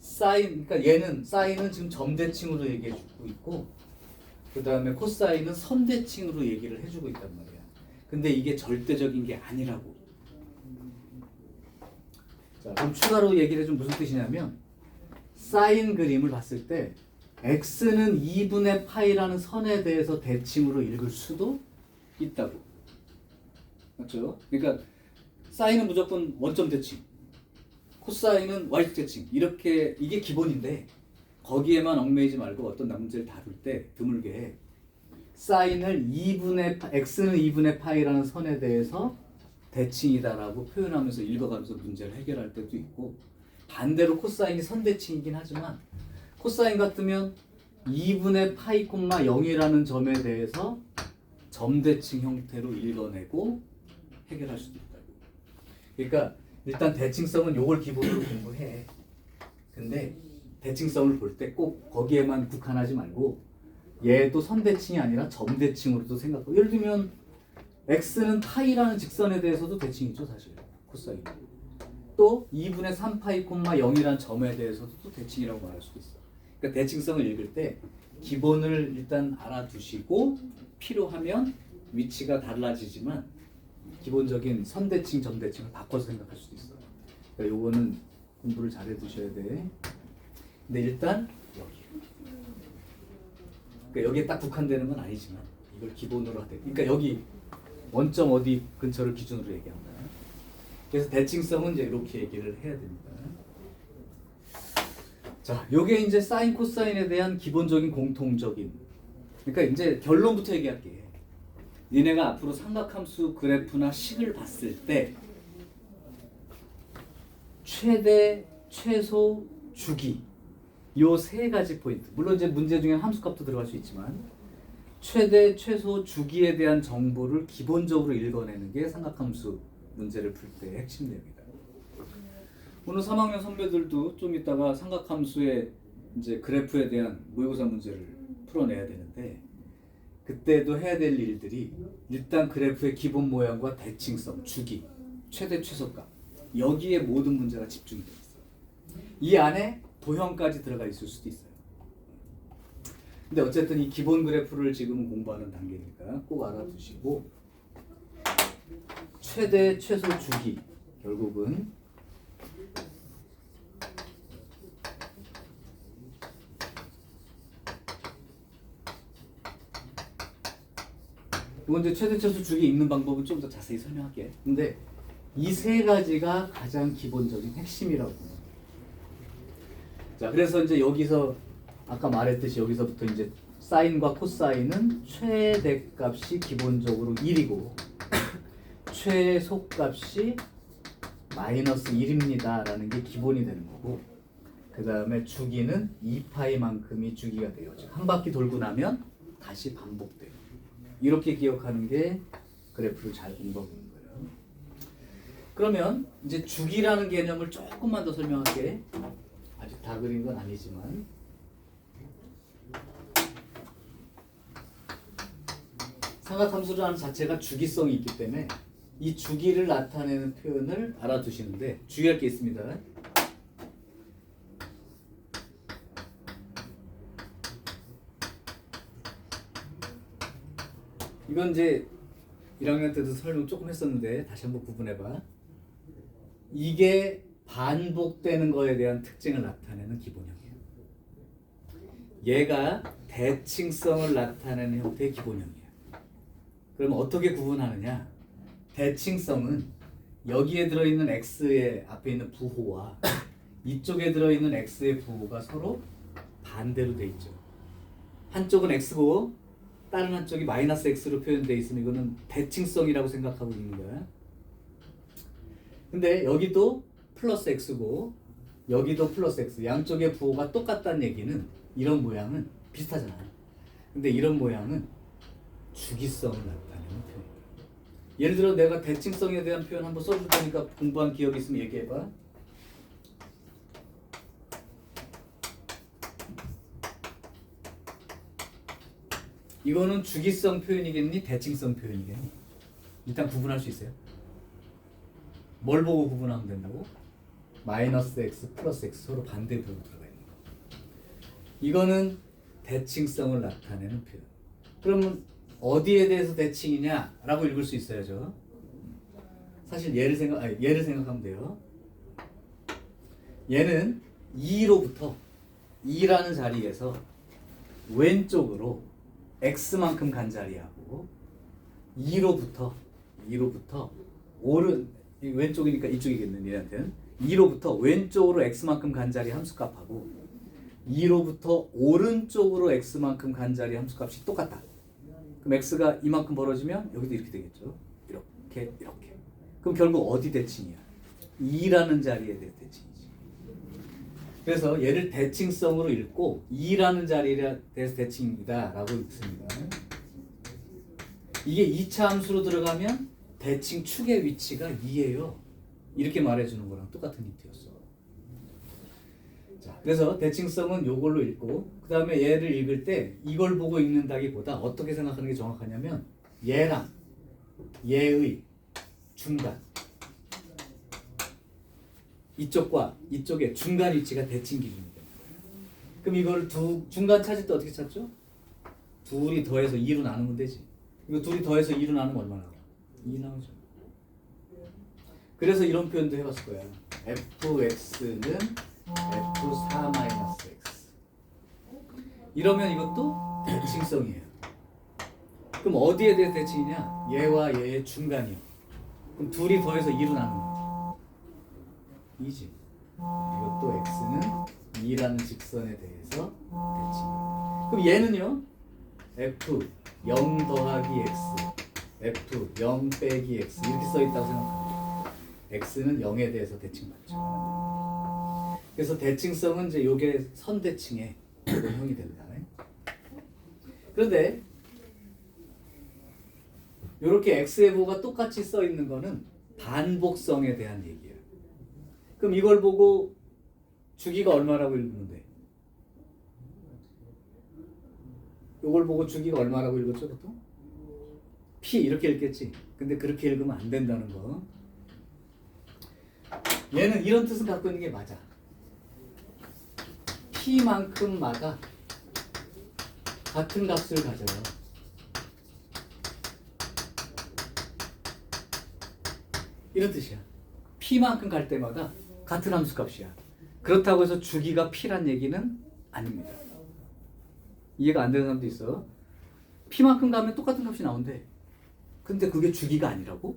S1: 사인, 그러니까 얘는 사인은 지금 점대칭으로 얘기해주고 있고 그 다음에 코사인은 선대칭으로 얘기를 해주고 있단 말이야. 근데 이게 절대적인 게 아니라고. 자, 그럼 추가로 얘기를 해주면 무슨 뜻이냐면 사인 그림을 봤을 때 x는 2분의 파이라는 선에 대해서 대칭으로 읽을 수도 있다고. 맞죠? 그러니까 사인은 무조건 원점 대칭, 코사인은 y축 대칭 이렇게 이게 기본인데 거기에만 얽매이지 말고 어떤 문제를 다룰 때 드물게 사인을 x는 2분의 파이라는 선에 대해서 대칭이다라고 표현하면서 읽어가면서 문제를 해결할 때도 있고 반대로 코사인이 선대칭이긴 하지만 코사인 같으면 2분의 파이 콤마 0이라는 점에 대해서 점대칭 형태로 읽어내고 해결할 수도 있다고. 그러니까 일단 대칭성은 요걸 기본으로 공부해. 근데 대칭성을 볼 때 꼭 거기에만 국한하지 말고 얘도 선대칭이 아니라 점대칭으로도 생각하고 예를 들면 x는 파이라는 직선에 대해서도 대칭이죠 사실 코사인. 또 2분의 3파이 콤마 0이라는 점에 대해서도 또 대칭이라고 말할 수도 있어. 그러니까 대칭성을 읽을 때 기본을 일단 알아두시고 필요하면 위치가 달라지지만 기본적인 선대칭, 점대칭을 바꿔서 생각할 수도 있어요. 그러니까 요거는 공부를 잘 해두셔야 돼. 근데 일단 여기. 그러니까 여기에 딱 국한되는 건 아니지만 이걸 기본으로 하되. 그러니까 여기 원점 어디 근처를 기준으로 얘기한다. 그래서 대칭성은 이제 이렇게 얘기를 해야 됩니다. 자, 요게 이제 사인, 코사인에 대한 기본적인 공통적인. 그러니까 이제 결론부터 얘기할게. 니네가 앞으로 삼각함수 그래프나 식을 봤을 때 최대, 최소, 주기 요 세 가지 포인트. 물론 이제 문제 중에 함수값도 들어갈 수 있지만 최대, 최소, 주기에 대한 정보를 기본적으로 읽어내는 게 삼각함수 문제를 풀 때 핵심 내용이다. 오늘 3학년 선배들도 좀 이따가 삼각함수의 이제 그래프에 대한 모의고사 문제를 풀어내야 되는데 그때도 해야 될 일들이 일단 그래프의 기본 모양과 대칭성, 주기, 최대 최소값 여기에 모든 문제가 집중이 되어 있어요. 이 안에 도형까지 들어가 있을 수도 있어요. 근데 어쨌든 이 기본 그래프를 지금 공부하는 단계니까 꼭 알아두시고 최대 최소 주기 결국은 이건 이제 최대 최소 주기 읽는 방법은 좀 더 자세히 설명할게. 근데 이 세 가지가 가장 기본적인 핵심이라고 봅니다. 자, 그래서 이제 여기서 아까 말했듯이 여기서부터 이제 사인과 코사인은 최대값이 기본적으로 1이고 최소값이 마이너스 1입니다 라는 게 기본이 되는 거고 그 다음에 주기는 2파이만큼이 주기가 돼요. 한 바퀴 돌고 나면 다시 반복돼요. 이렇게 기억하는 게 그래프를 잘 공부하는 거예요. 그러면 이제 주기라는 개념을 조금만 더 설명할게. 아직 다 그린 건 아니지만 삼각함수라는 자체가 주기성이 있기 때문에 이 주기를 나타내는 표현을 알아두시는데 주의할 게 있습니다. 이건 이제 1학년 때도 설명 조금 했었는데 다시 한번 구분해봐. 이게 반복되는 거에 대한 특징을 나타내는 기본형이에요. 얘가 대칭성을 나타내는 형태의 기본형이에요. 그럼 어떻게 구분하느냐? 대칭성은 여기에 들어있는 x의 앞에 있는 부호와 이쪽에 들어있는 x의 부호가 서로 반대로 돼 있죠. 한쪽은 x고 다른 한쪽이 마이너스 x로 표현되어 있으면 이거는 대칭성이라고 생각하고 있는 거야. 근데 여기도 플러스 x고 여기도 플러스 x 양쪽의 부호가 똑같다는 얘기는 이런 모양은 비슷하잖아. 근데 이런 모양은 주기성을 나타내는 표현이에요. 예를 들어 내가 대칭성에 대한 표현 한번 써줄 테니까 공부한 기억이 있으면 얘기해봐. 이거는 주기성 표현이겠니? 대칭성 표현이겠니? 일단 구분할 수 있어요. 뭘 보고 구분하면 된다고? 마이너스 x 플러스 x 서로 반대 부호가 들어가 있는 거. 이거는 대칭성을 나타내는 표현. 그러면 어디에 대해서 대칭이냐라고 읽을 수 있어야죠. 사실 얘를 생각하면 돼요. 얘는 2로부터 2라는 자리에서 왼쪽으로 x만큼 간 자리하고 2로부터 오른 왼쪽이니까 이쪽이겠네 얘한테는 2로부터 왼쪽으로 x만큼 간 자리 함수값하고 2로부터 오른쪽으로 x만큼 간 자리 함수값이 똑같다. 그럼 x가 이만큼 벌어지면 여기도 이렇게 되겠죠. 이렇게. 그럼 결국 어디 대칭이야? 2라는 자리에 대해 대칭이지. 그래서 얘를 대칭성으로 읽고 2라는 자리에 대해서 대칭이다 라고 읽습니다. 이게 2차 함수로 들어가면 대칭 축의 위치가 2예요. 이렇게 말해주는 거랑 똑같은 힌트였어. 자, 그래서 대칭성은 요걸로 읽고 그 다음에 얘를 읽을 때 이걸 보고 읽는다기보다 어떻게 생각하는 게 정확하냐면 얘랑 얘의 중간 이쪽과 이쪽의 중간 위치가 대칭 기준이 됩니다. 그럼 이걸 중간 찾을 때 어떻게 찾죠? 둘이 더해서 2로 나누면 되지. 이거 둘이 더해서 2로 나누면 얼마나 나와? 2 나오죠. 그래서 이런 표현도 해봤을 거야. fx는 f4-x. 이러면 이것도 대칭성이에요. 그럼 어디에 대해 대칭이냐? 얘와 얘의 중간이요. 그럼 둘이 더해서 2로 나누면 2지. 이것도 x는 2라는 직선에 대해서 대칭. 그럼 얘는요? f 0 더하기 x, f 0 빼기 x 이렇게 써있다고 생각합니다. x는 0에 대해서 대칭받죠. 그래서 대칭성은 이제 요게 선대칭의 형이 된다. 그런데 요렇게 x의 부호가 똑같이 써있는 거는 반복성에 대한 얘기예요. 그럼 이걸 보고 주기가 얼마라고 읽으면 돼? 이걸 보고 주기가 얼마라고 읽었죠 보통? P 이렇게 읽겠지. 근데 그렇게 읽으면 안 된다는 거. 얘는 이런 뜻을 갖고 있는 게 맞아. P만큼마다 같은 값을 가져요. 이런 뜻이야. P만큼 갈 때마다 같은 함수 값이야. 그렇다고 해서 주기가 P란 얘기는 아닙니다. 이해가 안 되는 사람도 있어. P만큼 가면 똑같은 값이 나온대. 근데 그게 주기가 아니라고?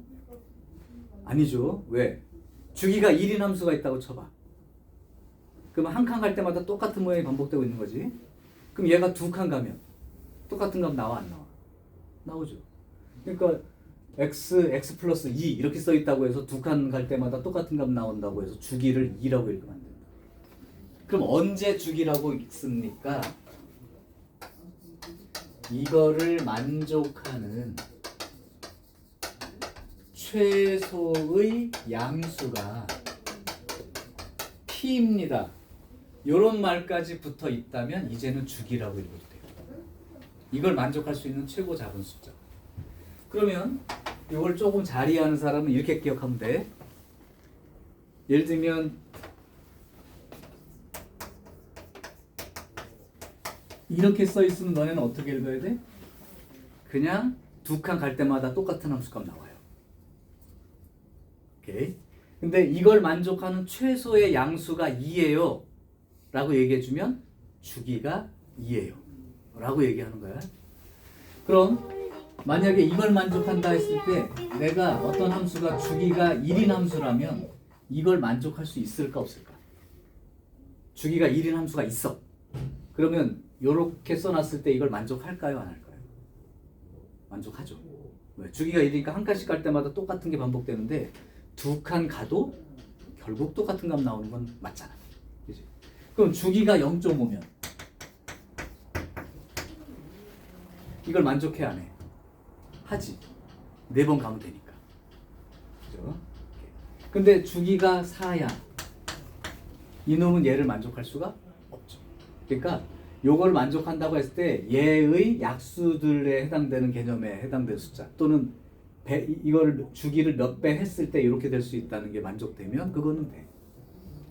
S1: 아니죠. 왜? 주기가 1인 함수가 있다고 쳐봐. 그러면 한 칸 갈 때마다 똑같은 모양이 반복되고 있는 거지. 그럼 얘가 두 칸 가면 똑같은 값 나와 안 나와? 나오죠. 그러니까 x 플러스 2 이렇게 써 있다고 해서 두 칸 갈 때마다 똑같은 값 나온다고 해서 주기를 2라고 읽으면 안 된다. 그럼 언제 주기라고 읽습니까? 이거를 만족하는 최소의 양수가 P입니다. 이런 말까지 붙어 있다면 이제는 주기라고 읽어도 돼요. 이걸 만족할 수 있는 최고 작은 숫자. 그러면 이걸 조금 잘 이해하는 사람은 이렇게 기억하면 돼. 예를 들면 이렇게 써 있으면 너네는 어떻게 읽어야 돼? 그냥 두 칸 갈 때마다 똑같은 함수값 나와요. 오케이. 근데 이걸 만족하는 최소의 양수가 2예요 라고 얘기해주면 주기가 2예요 라고 얘기하는 거야. 그럼 만약에 이걸 만족한다 했을 때 내가 어떤 함수가 주기가 1인 함수라면 이걸 만족할 수 있을까 없을까? 주기가 1인 함수가 있어. 그러면 이렇게 써놨을 때 이걸 만족할까요 안 할까요? 만족하죠. 왜? 주기가 1이니까 한 칸씩 갈 때마다 똑같은 게 반복되는데 두 칸 가도 결국 똑같은 값 나오는 건 맞잖아. 그치? 그럼 주기가 0.5면 이걸 만족해 안 해? 하지. 4번 가면 되니까. 그죠? 근데 주기가 4야. 이놈은 얘를 만족할 수가 없죠. 그러니까 요걸 만족한다고 했을 때 얘의 약수들에 해당되는 개념에 해당되는 숫자 또는 이걸 주기를 몇 배 했을 때 이렇게 될 수 있다는 게 만족되면 그거는 돼.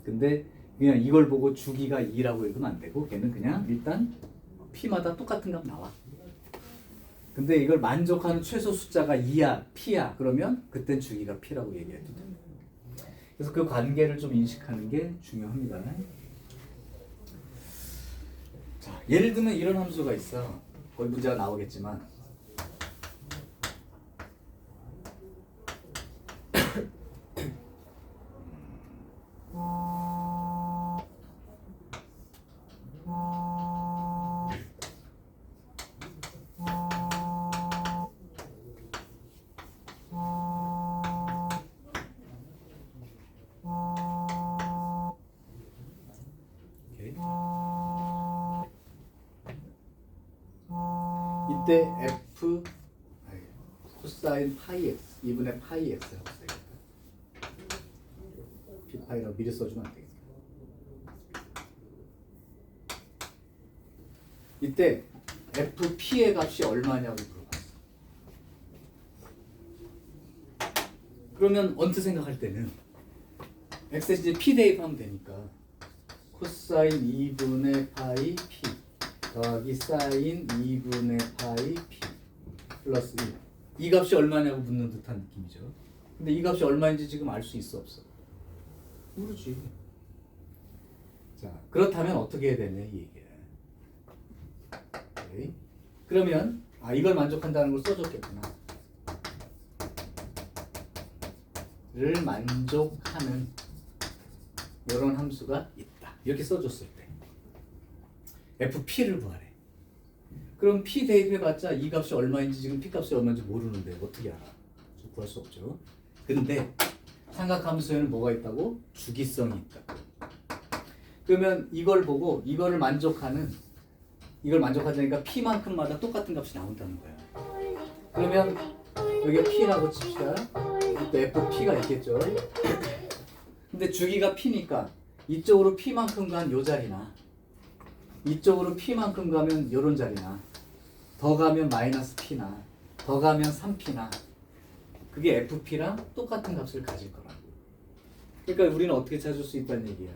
S1: 근데 그냥 이걸 보고 주기가 2라고 읽으면 안 되고 걔는 그냥 일단 P마다 똑같은 값 나와. 근데 이걸 만족하는 최소 숫자가 2야, P야. 그러면 그땐 주기가 P라고 얘기해도 됩니다. 그래서 그 관계를 좀 인식하는 게 중요합니다. 자, 예를 들면 이런 함수가 있어. 거기 문제가 나오겠지만 이때 f 코사인 파이 x 2분의 파이 x 하고 되겠다. p 파이라고 미리 써주면 안 되겠다. 이때 fp의 값이 얼마냐고 물어봤어. 그러면 언뜻 생각할 때는 x에 이제 p 대입하면 되니까 코사인 2분의 파이 p 더하기 사인 2분의 파이 p 플러스 1. 이 값이 얼마냐고 묻는 듯한 느낌이죠. 근데 이 값이 얼마인지 지금 알 수 있어 없어? 모르지. 자, 그렇다면 어떻게 해야 되냐 이 얘기야. 오케이. 그러면 이걸 만족한다는 걸 써줬겠구나. 를 만족하는 이런 함수가 있다. 이렇게 써줬을 때 fp를 구하래. 그럼 p 대입해봤자 이 값이 얼마인지 지금 p 값이 얼마인지 모르는데 어떻게 알아? 구할 수 없죠. 근데 삼각함수에는 뭐가 있다고? 주기성이 있다. 그러면 이걸 보고 이걸 만족하자니까 p만큼마다 똑같은 값이 나온다는 거야. 그러면 여기가 p라고 칩시다. 이때 fp가 있겠죠. 근데 주기가 p니까 이쪽으로 p만큼 간 요 자리나 이쪽으로 p만큼 가면 요런 자리나 더 가면 마이너스 p나 더 가면 3p나 그게 fp랑 똑같은 값을 가질 거라고. 그러니까 우리는 어떻게 찾을 수 있다는 얘기야.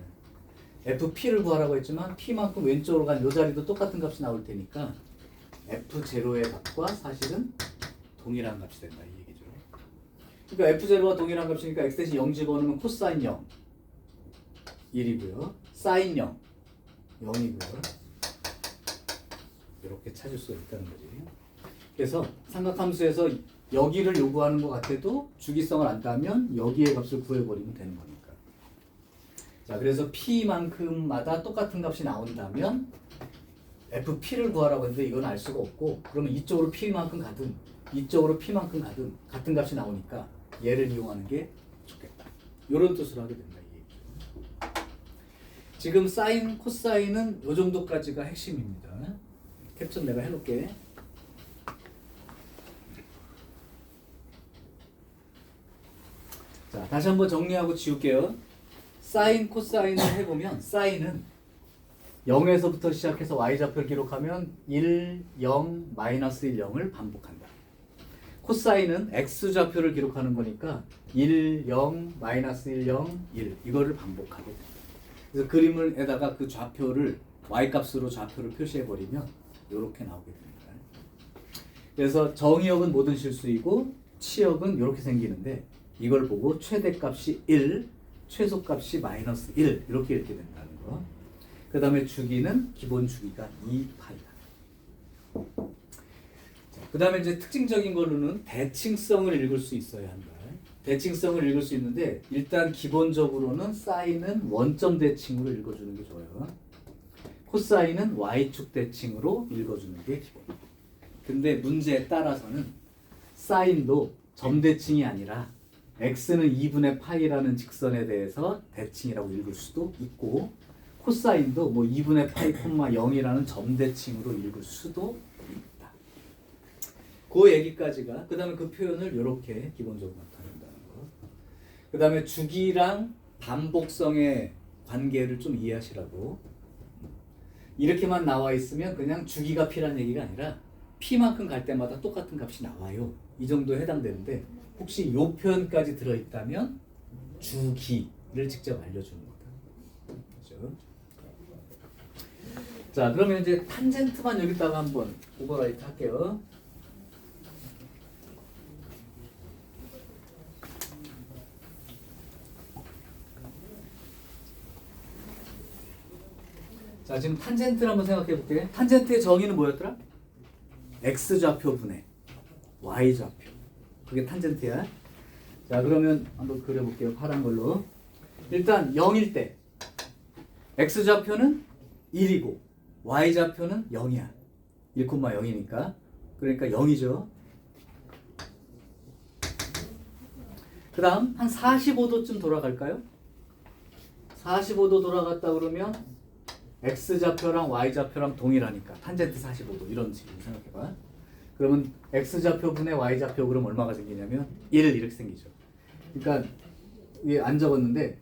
S1: fp를 구하라고 했지만 p만큼 왼쪽으로 간 이 자리도 똑같은 값이 나올 테니까 f0의 값과 사실은 동일한 값이 된다 이 얘기죠. 그러니까 f0와 동일한 값이니까 x 대신 0 집어넣으면 코사인 0 1이고요. 사인 0 0이고요. 이렇게 찾을 수가 있다는 거지. 그래서 삼각함수에서 여기를 요구하는 것 같아도 주기성을 안다면 여기의 값을 구해버리면 되는 거니까. 자, 그래서 p만큼마다 똑같은 값이 나온다면 fp를 구하라고 했는데 이건 알 수가 없고 그러면 이쪽으로 p만큼 가든 이쪽으로 p만큼 가든 같은 값이 나오니까 얘를 이용하는 게 좋겠다. 이런 뜻으로 하게 된다. 이 얘기죠. 지금 사인, 코사인은 이 정도까지가 핵심입니다. 캡처 내가 해놓을게. 자, 다시 한번 정리하고 지울게요. 사인, 코사인을 해보면 사인은 0에서부터 시작해서 y좌표를 기록하면 1, 0, 마이너스 1, 0을 반복한다. 코사인은 x좌표를 기록하는 거니까 1, 0, 마이너스 1, 0, 1 이거를 반복하게 된다. 그래서 그림을에다가 그 좌표를 y값으로 좌표를 표시해버리면 이렇게 나오게 됩니다. 그래서 정의역은 모든 실수이고 치역은 이렇게 생기는데 이걸 보고 최대값이 1, 최소값이 마이너스 1 이렇게 읽게 된다는 거. 그 다음에 주기는 기본 주기가 2파이다. 그 다음에 이제 특징적인 걸로는 대칭성을 읽을 수 있어야 한다. 대칭성을 읽을 수 있는데 일단 기본적으로는 사인은 원점 대칭으로 읽어주는 게 좋아요. 코사인은 y축 대칭으로 읽어주는 게 기본. 근데 문제에 따라서는 사인도 점 대칭이 아니라 x는 2분의 파이라는 직선에 대해서 대칭이라고 읽을 수도 있고 코사인도 뭐 2분의 파이, 0이라는 점 대칭으로 읽을 수도 있다. 그 얘기까지가 그 다음에 그 표현을 이렇게 기본적으로 나타낸다는 거. 그 다음에 주기랑 반복성의 관계를 좀 이해하시라고. 이렇게만 나와 있으면 그냥 주기가 p란 얘기가 아니라 p만큼 갈 때마다 똑같은 값이 나와요. 이 정도에 해당되는데 혹시 이 표현까지 들어있다면 주기를 직접 알려주는 거다. 그렇죠? 자, 그러면 이제 탄젠트만 여기다가 한번 오버라이트 할게요. 자, 지금 탄젠트를 한번 생각해 볼게요. 탄젠트의 정의는 뭐였더라? x좌표분의 y좌표. 그게 탄젠트야. 자, 그러면 한번 그려볼게요. 파란 걸로. 일단 0일 때 x좌표는 1이고 y좌표는 0이야. 1,0이니까. 그러니까 0이죠. 그 다음 한 45도쯤 돌아갈까요? 45도 돌아갔다 그러면 x좌표랑 y좌표랑 동일하니까 탄젠트 45도 이런 식으로 생각해봐. 그러면 x좌표분의 y좌표 그럼 얼마가 생기냐면 1 이렇게 생기죠. 그러니까 이게 안 적었는데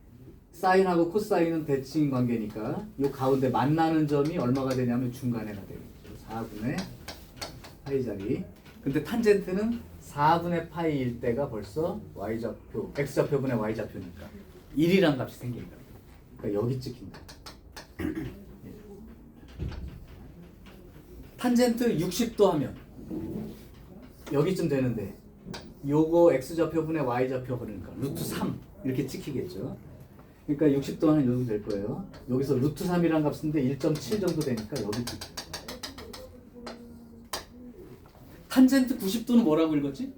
S1: 사인하고 코사인은 대칭 관계니까 이 가운데 만나는 점이 얼마가 되냐면 중간에가 돼요. 4분의 파이 자리. 근데 탄젠트는 4분의 파이일 때가 벌써 y좌표, x좌표분의 y좌표니까 1이란 값이 생긴다. 그러니까 여기 찍힌다. 탄젠트 60도 하면 여기쯤 되는데 요거 x좌표분의 y좌표 그러니까 루트 3 이렇게 찍히겠죠. 그러니까 60도 하면 요 정도 될 거예요. 여기서 루트 3이란 값인데 1.7 정도 되니까 여기 찍혀요. 탄젠트 90도는 뭐라고 읽었지?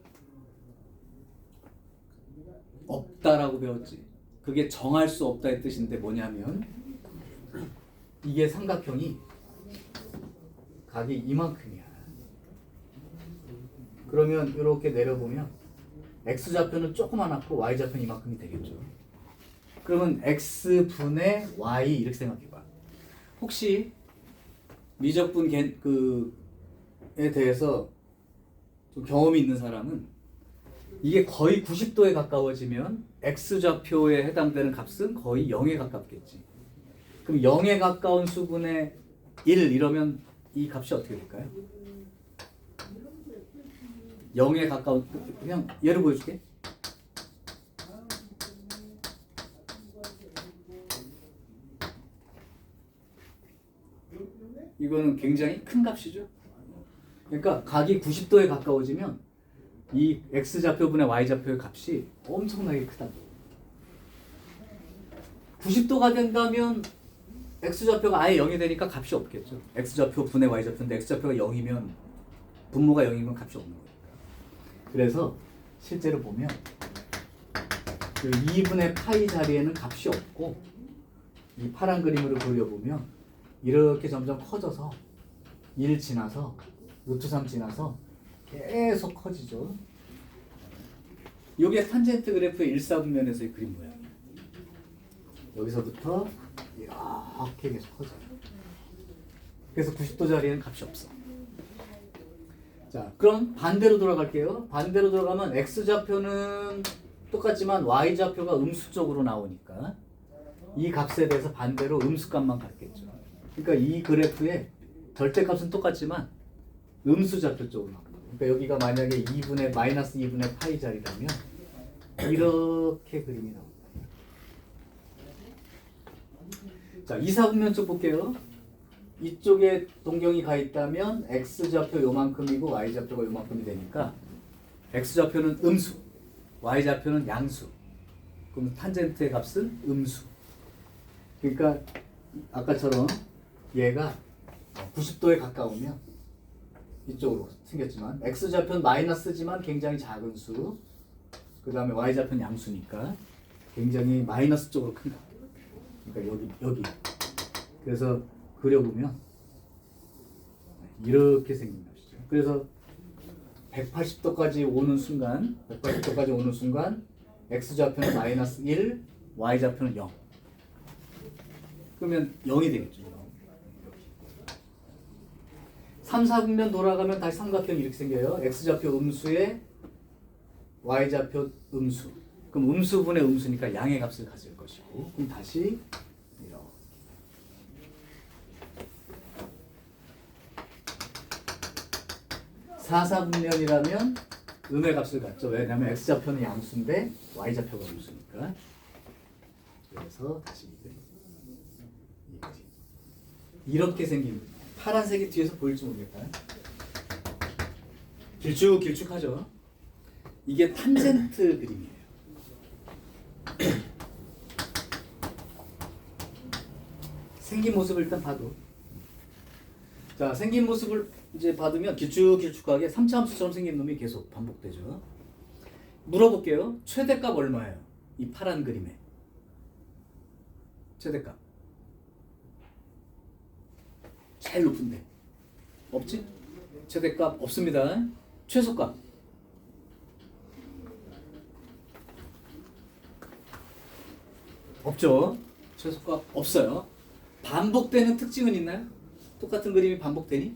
S1: 없다라고 배웠지. 그게 정할 수 없다의 뜻인데 뭐냐면 이게 삼각형이 각이 이만큼이야. 그러면 이렇게 내려보면 x좌표는 조그만하고 y좌표는 이만큼이 되겠죠. 그러면 x분의 y 이렇게 생각해봐. 혹시 미적분 그에 대해서 좀 경험이 있는 사람은 이게 거의 90도에 가까워지면 x좌표에 해당되는 값은 거의 0에 가깝겠지. 그럼 0에 가까운 수분의 1 이러면 이 값이 어떻게 될까요? 0에 가까운 그냥 예를 보여줄게. 이거는 굉장히 큰 값이죠. 그러니까 각이 90도에 가까워지면 이 x좌표분의 y좌표의 값이 엄청나게 크다. 90도가 된다면 x좌표가 아예 0이 되니까 값이 없겠죠. x좌표 분의 y좌표인데 x좌표가 0이면 분모가 0이면 값이 없는 거니까. 그래서 실제로 보면 그 2분의 파이 자리에는 값이 없고 이 파란 그림으로 그려보면 이렇게 점점 커져서 1 지나서 루트 3 지나서 계속 커지죠. 이게 탄젠트 그래프의 1, 4분면에서의 그림 모양이에요. 여기서부터 이렇게 계속 커져요. 그래서 90도 자리에는 값이 없어. 자, 그럼 반대로 돌아갈게요. 반대로 돌아가면 x좌표는 똑같지만 y좌표가 음수 쪽으로 나오니까 이 값에 대해서 반대로 음수값만 갖겠죠. 그러니까 이 그래프의 절대값은 똑같지만 음수좌표 쪽으로 나옵니다. 그러니까 여기가 만약에 2분의 마이너스 2분의 파이 자리라면 이렇게 그림이 나옵니다. 자, 2, 4분면 쪽 볼게요. 이쪽에 동경이 가 있다면 x좌표 요만큼이고 y좌표가 요만큼이 되니까 x좌표는 음수, y좌표는 양수. 그럼 탄젠트의 값은 음수. 그러니까 아까처럼 얘가 90도에 가까우면 이쪽으로 생겼지만 x좌표는 마이너스지만 굉장히 작은 수, 그 다음에 y좌표는 양수니까 굉장히 마이너스 쪽으로 큰다. 그러니까 여기 그래서 그려보면 이렇게 생긴 것이죠. 그래서 180도까지 오는 순간 x좌표는 마이너스 1, y좌표는 0. 그러면 0이 되겠죠. 3, 4분면 돌아가면 다시 삼각형이 이렇게 생겨요. x좌표 음수에 y좌표 음수. 그럼 음수분의 음수니까 양의 값을 가질 것이고, 그럼 다시 이렇게. 4, 4분면이라면 음의 값을 갖죠. 왜냐하면 x좌표는 양수인데 y좌표가 음수니까. 그래서 다시 이렇게 생긴 거예요. 파란색이 뒤에서 보일지 모르겠다. 길쭉하죠. 이게 탄젠트 그림이에요. 생긴 모습을 일단 봐도. 자, 생긴 모습을 이제 받으면 길쭉하게 3차 함수처럼 생긴 놈이 계속 반복되죠. 물어볼게요. 최대값 얼마예요? 이 파란 그림에. 최대값. 제일 높은데. 없지? 최대값 없습니다. 최소값. 없죠. 최소값 없어요. 반복되는 특징은 있나요? 똑같은 그림이 반복되니?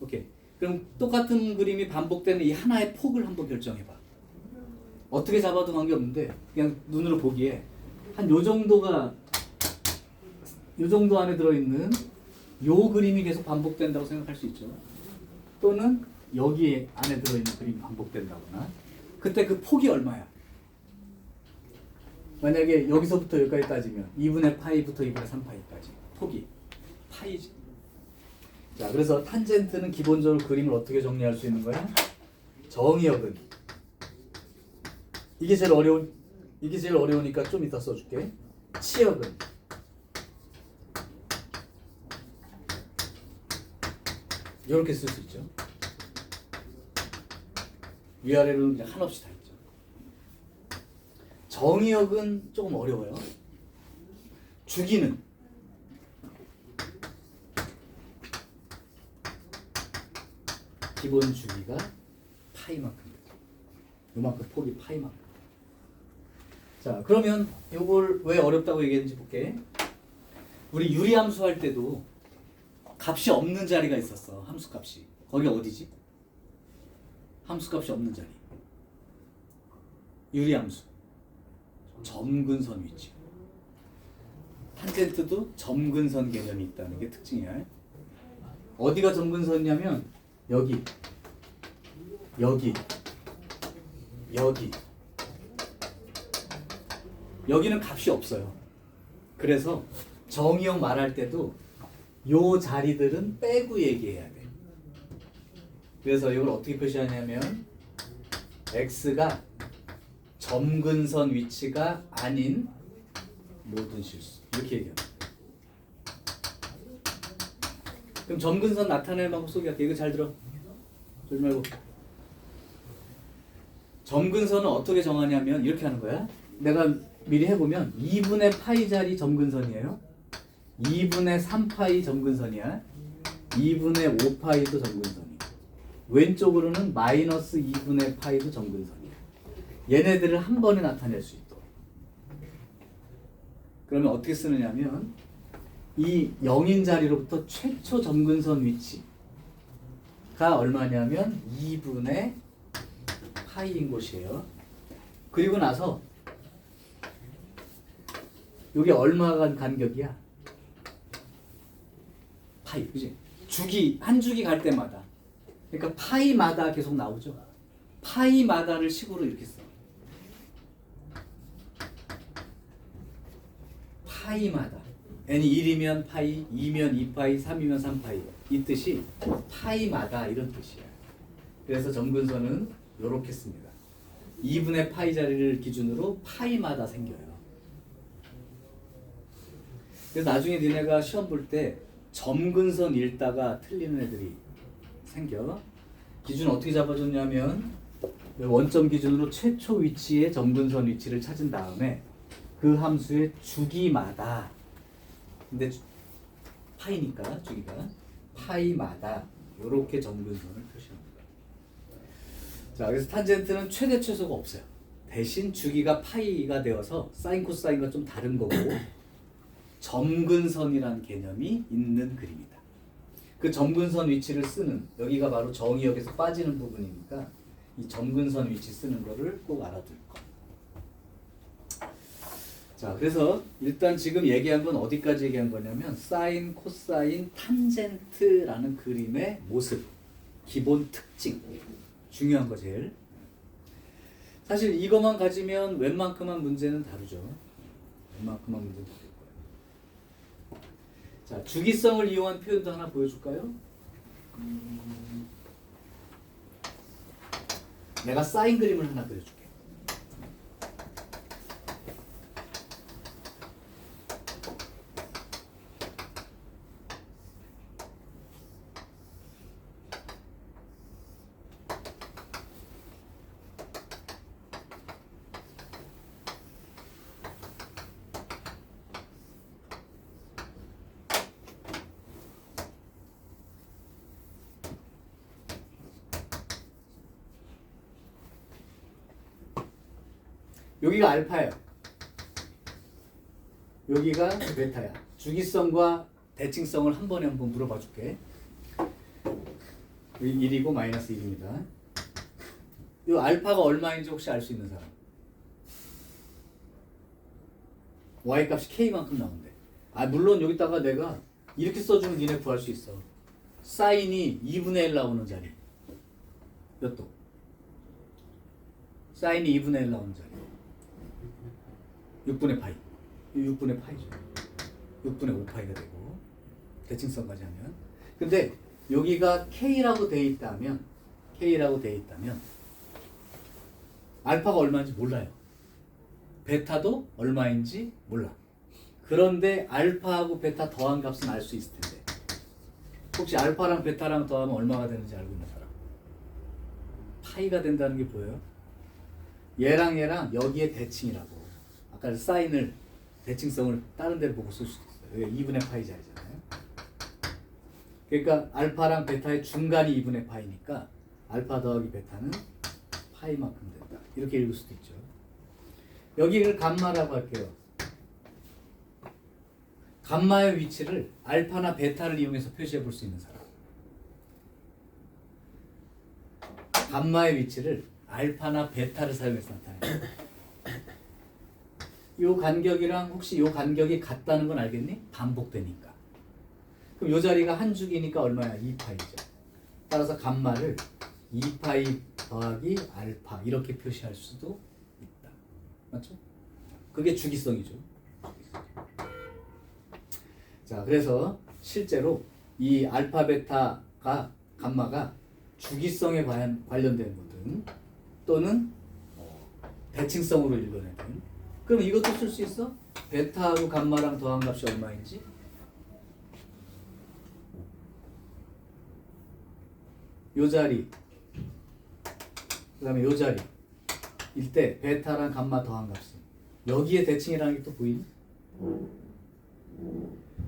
S1: 오케이. 그럼 똑같은 그림이 반복되는 이 하나의 폭을 한번 결정해봐. 어떻게 잡아도 관계없는데 그냥 눈으로 보기에 한 요 정도가 요 정도 안에 들어있는 요 그림이 계속 반복된다고 생각할 수 있죠. 또는 여기 안에 들어있는 그림이 반복된다거나. 그때 그 폭이 얼마야? 만약에 여기서부터 여기까지 따지면 2분의 파이부터 2분의 3파이까지 폭이 파이지. 자, 그래서 탄젠트는 기본적으로 그림을 어떻게 정리할 수 있는 거야? 정의역은 이게 제일 어려우니까 좀 이따 써줄게. 치역은 이렇게 쓸 수 있죠. 위아래로 그냥 한없이 다 있죠. 정의역은 조금 어려워요. 주기는 기본 주기가 파이만큼 되죠. 요만큼 폭이 파이만큼. 자, 그러면 요걸 왜 어렵다고 얘기했는지 볼게. 우리 유리함수 할 때도 값이 없는 자리가 있었어. 함수값이. 거기 어디지? 함수값이 없는 자리. 유리함수. 점근선 위치. 탄젠트도 점근선 개념이 있다는 게 특징이야. 어디가 점근선이냐면 여기 여기 여기는 값이 없어요. 그래서 정의형 말할 때도 요 자리들은 빼고 얘기해야 돼. 그래서 이걸 어떻게 표시하냐면 x가 점근선 위치가 아닌 모든 실수 이렇게 얘기합니다. 그럼 점근선 나타낼 방법 소개할게. 이거 잘 들어. 쫄지 말고. 점근선은 어떻게 정하냐면 이렇게 하는 거야. 내가 미리 해보면 2분의 파이 자리 점근선이에요. 2분의 3파이 점근선이야. 2분의 5파이도 점근선이야. 왼쪽으로는 마이너스 2분의 파이도 점근선이야. 얘네들을 한 번에 나타낼 수 있도록. 그러면 어떻게 쓰느냐면 이 0인 자리로부터 최초 점근선 위치가 얼마냐면 2분의 파이인 곳이에요. 그리고 나서 여기 얼마가 간격이야? 파이, 그지? 주기, 한 주기 갈 때마다. 그러니까 파이마다 계속 나오죠. 파이마다를 식으로 이렇게 써. 파이마다. n이 1이면 파이, 2면 2파이, 3이면 3파이. 이 뜻이 파이마다 이런 뜻이야. 그래서 점근선은 이렇게 씁니다. 2분의 파이 자리를 기준으로 파이마다 생겨요. 그래서 나중에 니네가 시험 볼 때 점근선 읽다가 틀리는 애들이 생겨. 기준 어떻게 잡아줬냐면 원점 기준으로 최초 위치의 점근선 위치를 찾은 다음에 그 함수의 주기마다, 근데 파이니까 주기가 파이마다 이렇게 점근선을 표시합니다. 자, 그래서 탄젠트는 최대 최소가 없어요. 대신 주기가 파이가 되어서 사인 코사인과 좀 다른 거고 점근선이라는 개념이 있는 그림이다. 그 점근선 위치를 쓰는, 여기가 바로 정의역에서 빠지는 부분이니까 이 점근선 위치 쓰는 거를 꼭 알아둘 거. 자, 그래서 일단 지금 얘기한 건 어디까지 얘기한 거냐면 사인, 코사인, 탄젠트라는 그림의 모습, 기본 특징, 중요한 거 제일. 사실 이것만 가지면 웬만큼한 문제는 다루죠. 웬만큼한 문제는 다룰 거예요. 자, 주기성을 이용한 표현도 하나 보여줄까요? 내가 사인 그림을 하나 그려줄게. 여기가 알파예요. 여기가 베타야. 주기성과 대칭성을 한 번에 한번 물어봐 줄게. 1이고 마이너스 1입니다. 이 알파가 얼마인지 혹시 알 수 있는 사람? y 값이 k만큼 나온대. 아, 물론 여기다가 내가 이렇게 써주면 니네 구할 수 있어. 사인이 2분의 1 나오는 자리. 몇 도? 사인이 2분의 1 나오는 자리. 6분의 파이. 6분의 파이죠. 6분의 5파이가 되고 대칭성까지 하면. 근데 여기가 K라고 돼 있다면 알파가 얼마인지 몰라요. 베타도 얼마인지 몰라. 그런데 알파하고 베타 더한 값은 알 수 있을 텐데 혹시 알파랑 베타랑 더하면 얼마가 되는지 알고 있는 사람? 파이가 된다는 게 보여요? 얘랑 여기에 대칭이라고. 아까 사인을 대칭성을 다른 데를 보고 쓸 수도 있어요. 여기 2분의 파이 자리잖아요. 그러니까 알파랑 베타의 중간이 2분의 파이니까 알파 더하기 베타는 파이만큼 된다. 이렇게 읽을 수도 있죠. 여기를 감마라고 할게요. 감마의 위치를 알파나 베타를 이용해서 표시해 볼 수 있는 사람. 감마의 위치를 알파나 베타를 사용해서 나타내요. 요 간격이랑 혹시 요 간격이 같다는 건 알겠니? 반복되니까. 그럼 요 자리가 한 주기니까 얼마야? 2파이죠. 따라서 감마를 2파이 더하기 알파 이렇게 표시할 수도 있다. 맞죠? 그게 주기성이죠. 자, 그래서 실제로 이 알파, 베타가 감마가 주기성에 관련된 거든 또는 대칭성으로 읽어내든 그럼 이것도 쓸 수 있어? 베타하고 감마랑 더한 값이 얼마인지 요 자리 그 다음에 요 자리 일 때 베타랑 감마 더한 값은 여기에 대칭이라는 게 또 보이니?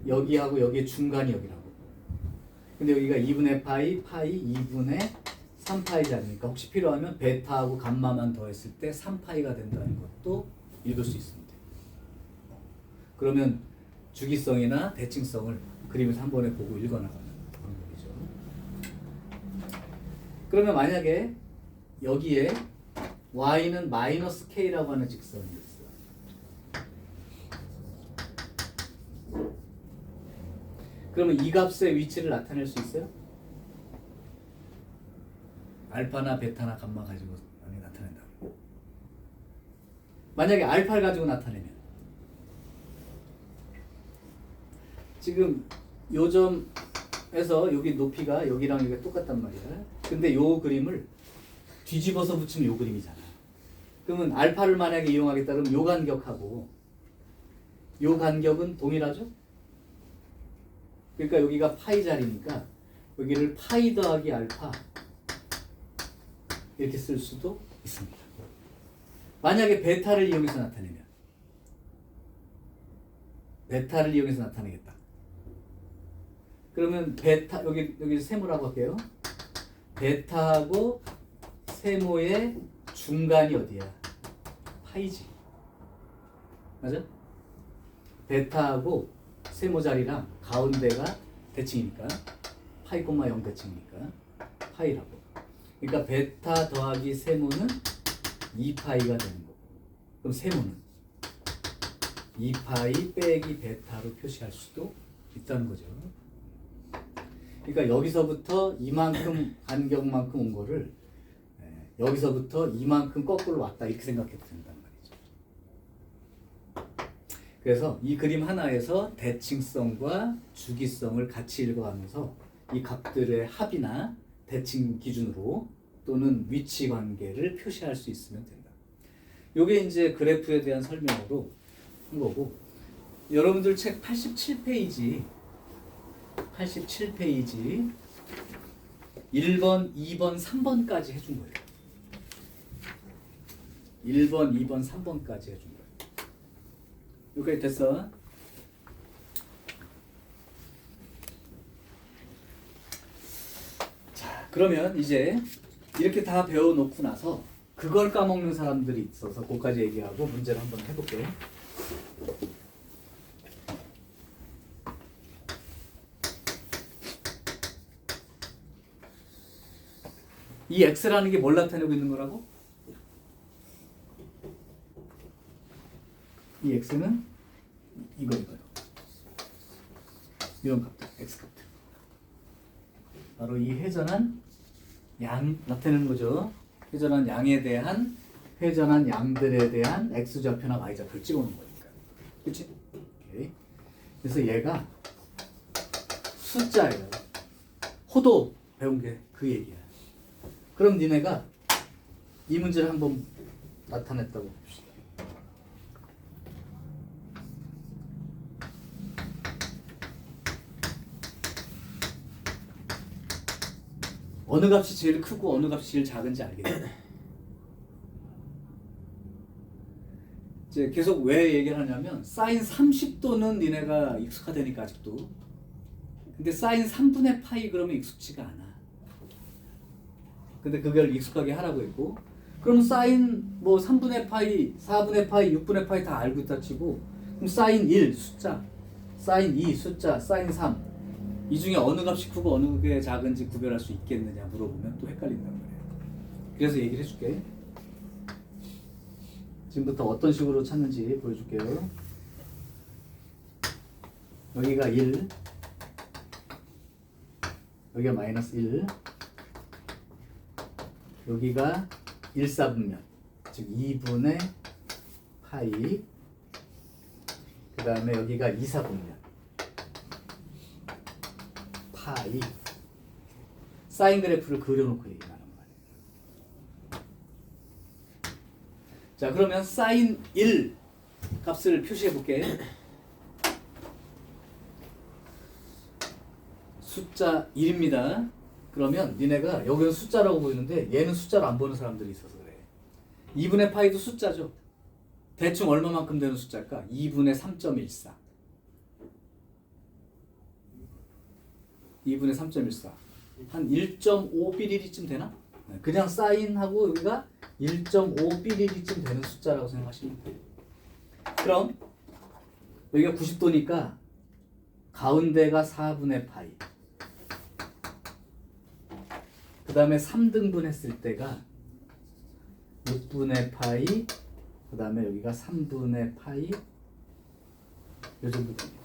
S1: 여기하고 여기의 중간이 여기라고. 근데 여기가 2분의 파이 2분의 3파이지 않습니까? 혹시 필요하면 베타하고 감마만 더했을 때 3파이가 된다는 것도 읽을 수 있습니다. 그러면 주기성이나 대칭성을 그림에서 한 번에 보고 읽어나가는 방법이죠. 그러면 만약에 여기에 y는 마이너스 k라고 하는 직선이 있어. 그러면 이 값의 위치를 나타낼 수 있어요? 알파나 베타나 감마 가지고 나타낸다고. 만약에 알파를 가지고 나타내면 지금 요 점에서 여기 높이가 여기랑 여기가 똑같단 말이야. 근데 요 그림을 뒤집어서 붙이면 요 그림이잖아. 그러면 알파를 만약에 이용하겠다 그러면 요 간격하고 요 간격은 동일하죠? 그러니까 여기가 파이 자리니까 여기를 파이 더하기 알파 이렇게 쓸 수도 있습니다. 만약에 베타를 이용해서 나타내면 베타를 이용해서 나타내겠다. 그러면 베타 여기 세모라고 할게요. 베타하고 세모의 중간이 어디야? 파이지. 맞아? 베타하고 세모 자리랑 가운데가 대칭이니까 파이, 0 대칭이니까 파이라고. 그러니까 베타 더하기 세모는 2파이가 되는 거고 그럼 세모는 2파이 빼기 베타로 표시할 수도 있다는 거죠. 그러니까 여기서부터 이만큼 간격만큼 온 거를 여기서부터 이만큼 거꾸로 왔다 이렇게 생각해도 된단 말이죠. 그래서 이 그림 하나에서 대칭성과 주기성을 같이 읽어가면서 이 값들의 합이나 대칭 기준으로 또는 위치 관계를 표시할 수 있으면 된다. 요게 이제 그래프에 대한 설명으로 한 거고 여러분들 책 87페이지 1번, 2번, 3번까지 해준 거예요. 1번, 2번, 3번까지 해준 거예요. 여기까지 됐어? 자, 그러면 이제 이렇게 다 배워놓고 나서 그걸 까먹는 사람들이 있어서 그거까지 얘기하고 문제를 한번 해볼게요. 이 x라는 게 뭘 나타내고 있는 거라고? 이 x는 이거예요. 이런 값들, x 값들. 바로 이 회전한 양 나타내는 거죠. 회전한 양에 대한 회전한 양들에 대한 x 좌표나 y 좌표를 찍어놓은 거니까. 그렇지? 오케이. 그래서 얘가 숫자예요. 호도 배운 게 그 얘기야. 그럼 니네가 이 문제를 한번 나타냈다고 봅시다. 어느 값이 제일 크고 어느 값이 제일 작은지 알겠네. 이제 계속 왜 얘기를 하냐면 사인 30도는 니네가 익숙하다니까 아직도. 근데 사인 3분의 파이 그러면 익숙지가 않아. 근데 그걸 익숙하게 하라고 했고 그럼 사인 뭐 3분의 파이, 4분의 파이, 6분의 파이 다 알고 있다 치고 그럼 사인 1 숫자, 사인 2 숫자, 사인 3 이 중에 어느 값이 크고 어느 게 작은지 구별할 수 있겠느냐 물어보면 또 헷갈린단 말이에요. 그래서 얘기를 해줄게. 지금부터 어떤 식으로 찾는지 보여줄게요. 여기가 1 여기가 마이너스 1 그 여기가 1사분면, 즉 2분의 파이. 그 다음에 여기가 2사분면, 파이. 사인 그래프를 그려놓고 얘기하는 거예요. 자, 그러면 사인 1 값을 표시해 볼게. 숫자 1입니다. 그러면 니네가 여기는 숫자라고 보이는데 얘는 숫자로 안 보는 사람들이 있어서 그래. 2분의 파이도 숫자죠. 대충 얼마만큼 되는 숫자일까? 2분의 3.14. 2분의 3.14. 한 1.5bmm쯤 되나? 그냥 사인하고 여기가 1.5bmm쯤 되는 숫자라고 생각하시면 돼요. 그럼 여기가 90도니까 가운데가 4분의 파이. 그 다음에 3등분 했을 때가 6분의 파이. 그 다음에 여기가 3분의 파이. 요 정도 됩니다.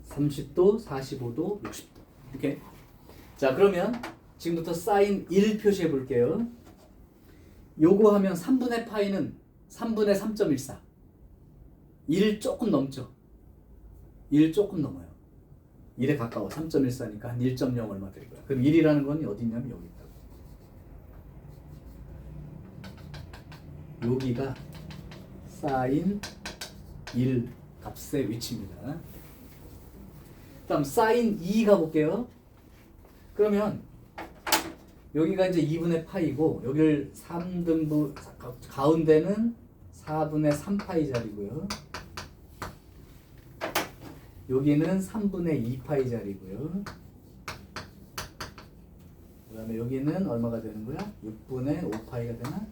S1: 30도, 45도, 60도. 이렇게. 자, 그러면 지금부터 사인 1 표시해 볼게요. 요거 하면 3분의 파이는 3분의 3.14. 1 조금 넘죠. 1 조금 넘어요. 1에 가까워. 3.14니까 한 1.0 얼마 될 거야. 그럼 1이라는 건 어디 있냐면 여기 있다고. 여기가 사인 1 값의 위치입니다. 다음 사인 2 가볼게요. 그러면 여기가 이제 2분의 파이고 여기를 3등분 가운데는 4분의 3파이 자리고요. 여기는 3분의 2파이 자리고요. 그 다음에 여기는 얼마가 되는 거야? 6분의 5파이가 되나?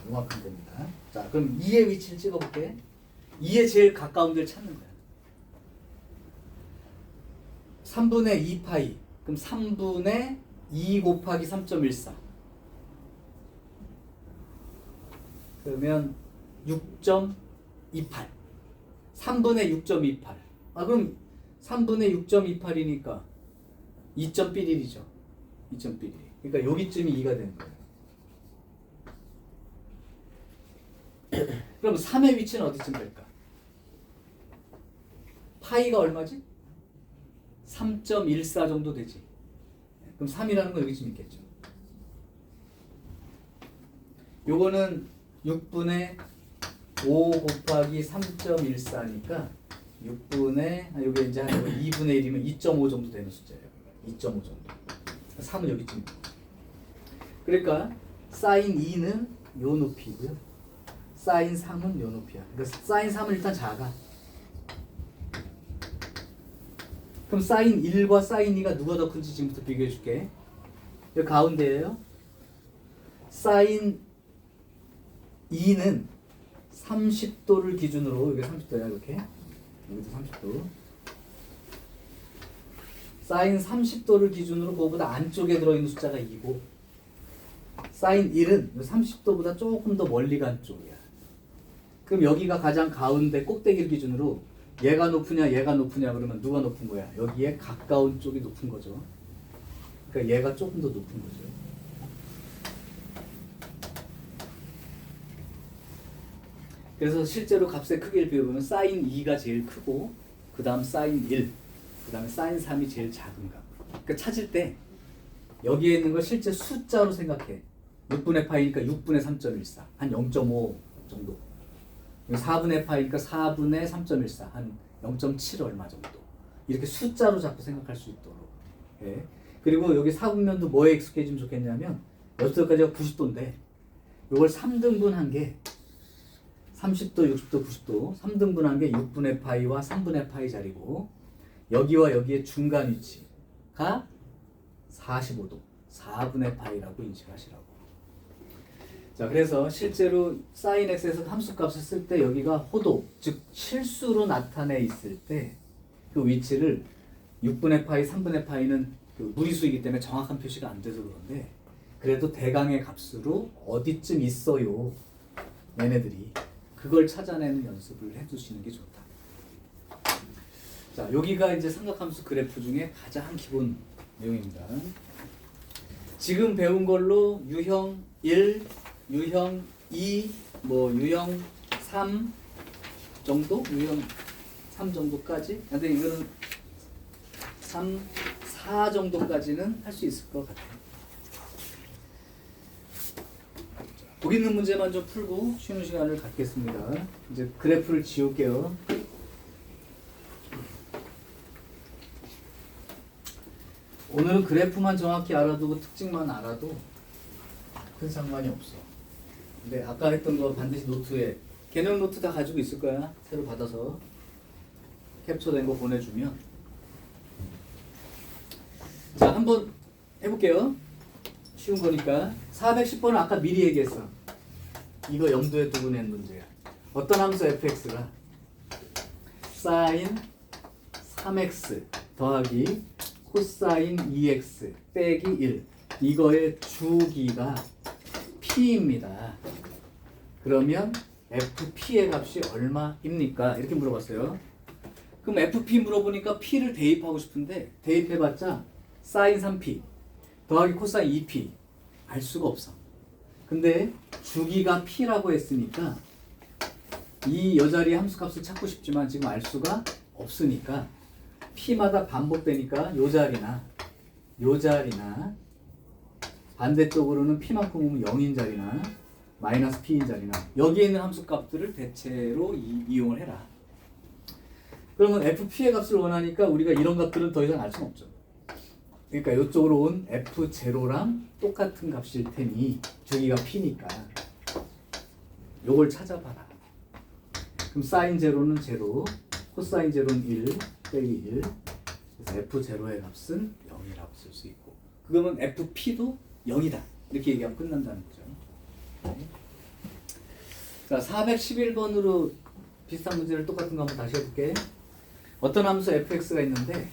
S1: 이만큼 됩니다. 자, 그럼 2의 위치를 찍어볼게. 2에 제일 가까운 데를 찾는 거야. 3분의 2파이. 그럼 3분의 2 곱하기 3.14. 그러면 6.28. 3분의 6.28. 아, 그럼 3분의 6.28이니까 2.11이죠. 2.11. 그러니까 여기쯤이 2가 되는 거예요. 그럼 3의 위치는 어디쯤 될까? 파이가 얼마지? 3.14 정도 되지. 그럼 3이라는 건 여기쯤 있겠죠. 요거는 6분의 5 곱하기 3.14니까 6분의 요게 이제 한 2분의 1이면 2.5 정도 되는 숫자예요. 2.5 정도. 3은 여기쯤 있고. 그러니까 사인 2는 요 높이고요. 사인 3은 요 높이야. 그러니까 사인 3은 일단 작아. 그럼 사인 1과 사인 2가 누가 더 큰지 지금부터 비교해 줄게. 여기 가운데예요. 사인 2는 30도를 기준으로, 여기 30도야 이렇게. 여기도 30도. 사인 30도를 기준으로 그거보다 안쪽에 들어있는 숫자가 2고, 사인 1은 30도보다 조금 더 멀리 간 쪽이야. 그럼 여기가 가장 가운데 꼭대기를 기준으로 얘가 높으냐 얘가 높으냐 그러면 누가 높은 거야? 여기에 가까운 쪽이 높은 거죠. 그러니까 얘가 조금 더 높은 거죠. 그래서 실제로 값의 크기를 비교해보면 사인 2가 제일 크고 그 다음 사인 1, 그 다음에 사인 3이 제일 작은 값. 그러니까 찾을 때 여기에 있는 걸 실제 숫자로 생각해. 6분의 파이니까 6분의 3.14, 한 0.5 정도. 4분의 파이니까 4분의 3.14, 한 0.7 얼마 정도. 이렇게 숫자로 자꾸 생각할 수 있도록. 예. 그리고 여기 4분면도 뭐에 익숙해지면 좋겠냐면 여기서까지가 90도인데 이걸 3등분한 게 30도, 60도, 90도 3등분한 게 6분의 파이와 3분의 파이 자리고 여기와 여기의 중간 위치가 45도, 4분의 파이라고 인식하시라고. 자, 그래서 실제로 sin x에서 함수값을 쓸 때 여기가 호도, 즉 실수로 나타내 있을 때 그 위치를 6분의 파이, 3분의 파이는 그 무리수이기 때문에 정확한 표시가 안 돼서 그런데 그래도 대강의 값으로 어디쯤 있어요 얘네들이, 그걸 찾아내는 연습을 해두시는 게 좋다. 자, 여기가 이제 삼각함수 그래프 중에 가장 기본 내용입니다. 지금 배운 걸로 유형 1, 유형 2, 뭐 유형 3 정도? 유형 3 정도까지? 근데 이거는 3, 4 정도까지는 할 수 있을 것 같아요. 거기 있는 문제만 좀 풀고 쉬는 시간을 갖겠습니다. 이제 그래프를 지울게요. 오늘은 그래프만 정확히 알아두고 특징만 알아도 큰 상관이 없어. 근데 아까 했던 거 반드시 노트에 개념 노트 다 가지고 있을 거야. 새로 받아서 캡처된 거 보내주면. 자, 한번 해볼게요. 쉬운 거니까. 410번은 아까 미리 얘기했어. 이거 염두에 두고 낸 문제야. 어떤 함수 fx가 sin 3x 더하기 코사인 2x 빼기 1 이거의 주기가 p입니다. 그러면 fp의 값이 얼마입니까? 이렇게 물어봤어요. 그럼 fp 물어보니까 p를 대입하고 싶은데 대입해봤자 sin 3p 더하기 코사인 2p 알 수가 없어. 근데 주기가 p라고 했으니까 이 여자리 함수값을 찾고 싶지만 지금 알 수가 없으니까 p마다 반복되니까 요 자리나 반대쪽으로는 p만큼 오면 0인 자리나 마이너스 p인 자리나 여기에 있는 함수값들을 대체로 이용을 해라. 그러면 fp의 값을 원하니까 우리가 이런 값들은 더 이상 알 수는 없죠. 그러니까 이쪽으로 온 f0랑 똑같은 값일 테니 주기가 p니까 요걸 찾아봐라. 그럼 사인 제로는 제로, 코사인 제로는 1 빼기 1. 그래서 f0의 값은 0이라고 쓸 수 있고 그러면 fp도 0이다. 이렇게 얘기하면 끝난다는 거죠. 네. 자, 411번으로 비슷한 문제를 똑같은 거 한번 다시 해볼게. 어떤 함수 fx가 있는데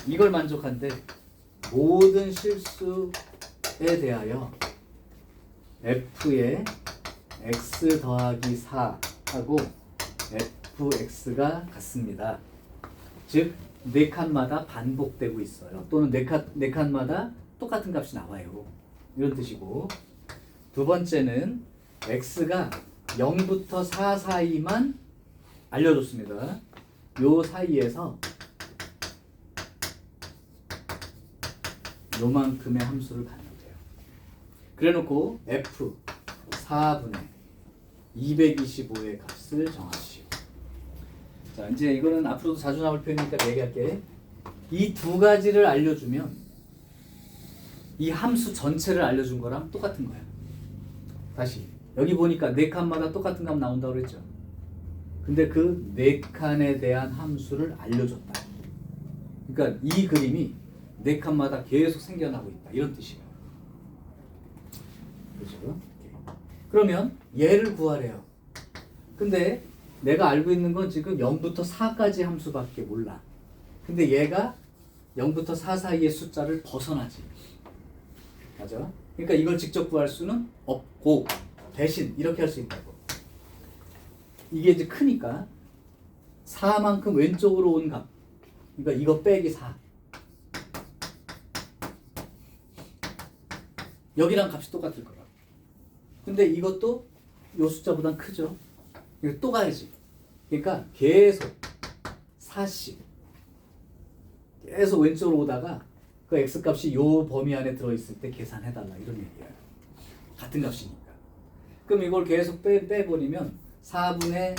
S1: 이걸 만족한데 모든 실수에 대하여 f의 x 더하기 4하고 fx가 같습니다. 즉, 네 칸마다 반복되고 있어요. 또는 네 칸마다 똑같은 값이 나와요. 이런 뜻이고 두 번째는 x가 0부터 4 사이만 알려줬습니다. 요 사이에서 요만큼의 함수를 갖는 거예요. 그래놓고 f 4분의 225의 값을 정하시오. 자, 이제 이거는 앞으로도 자주 나올 표현이니까 얘기할게. 이 두 가지를 알려주면 이 함수 전체를 알려준 거랑 똑같은 거야. 다시 여기 보니까 네 칸마다 똑같은 값 나온다고 그랬죠. 근데 그 네 칸에 대한 함수를 알려줬다. 그러니까 이 그림이 네 칸마다 계속 생겨나고 있다. 이런 뜻이에요. 그렇죠? 그러면 얘를 구하래요. 근데 내가 알고 있는 건 지금 0부터 4까지 함수밖에 몰라. 근데 얘가 0부터 4 사이의 숫자를 벗어나지. 맞아? 그러니까 이걸 직접 구할 수는 없고 대신 이렇게 할 수 있다고. 이게 이제 크니까 4만큼 왼쪽으로 온 값. 그러니까 이거 빼기 4. 여기랑 값이 똑같을 거야. 근데 이것도 요 숫자보단 크죠. 이거 또 가야지. 그러니까 계속 4씩 계속 왼쪽으로 오다가 그 x값이 요 범위 안에 들어있을 때 계산해달라 이런 얘기예요. 같은 값이니까. 그럼 이걸 계속 빼버리면 4분의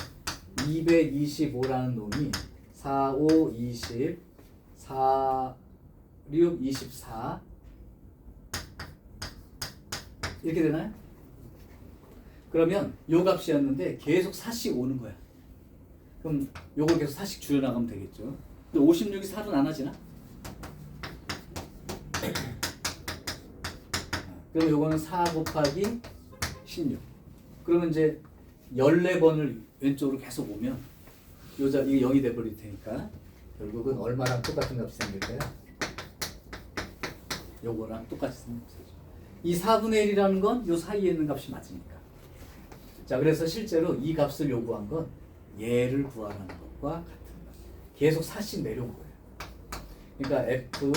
S1: 225라는 놈이 4, 5, 20, 4, 6, 24 이렇게 되나요? 그러면 요 값이었는데 계속 4씩 오는 거야. 그럼 요걸 계속 4씩 줄여나가면 되겠죠. 근데 56이 4로 나눠지나? 그럼 요거는 4 곱하기 16. 그러면 이제 14번을 왼쪽으로 계속 오면 이게 0이 돼버릴 테니까 결국은 얼마랑 똑같은 값이 생길까요? 요거랑 똑같이 생긴 값이죠. 이 4분의 1이라는 건 요 사이에 있는 값이 맞으니까. 자, 그래서 실제로 이 값을 요구한 건 얘를 구하라는 것과 같은 것. 계속 4씩 내려온 거예요. 그러니까 f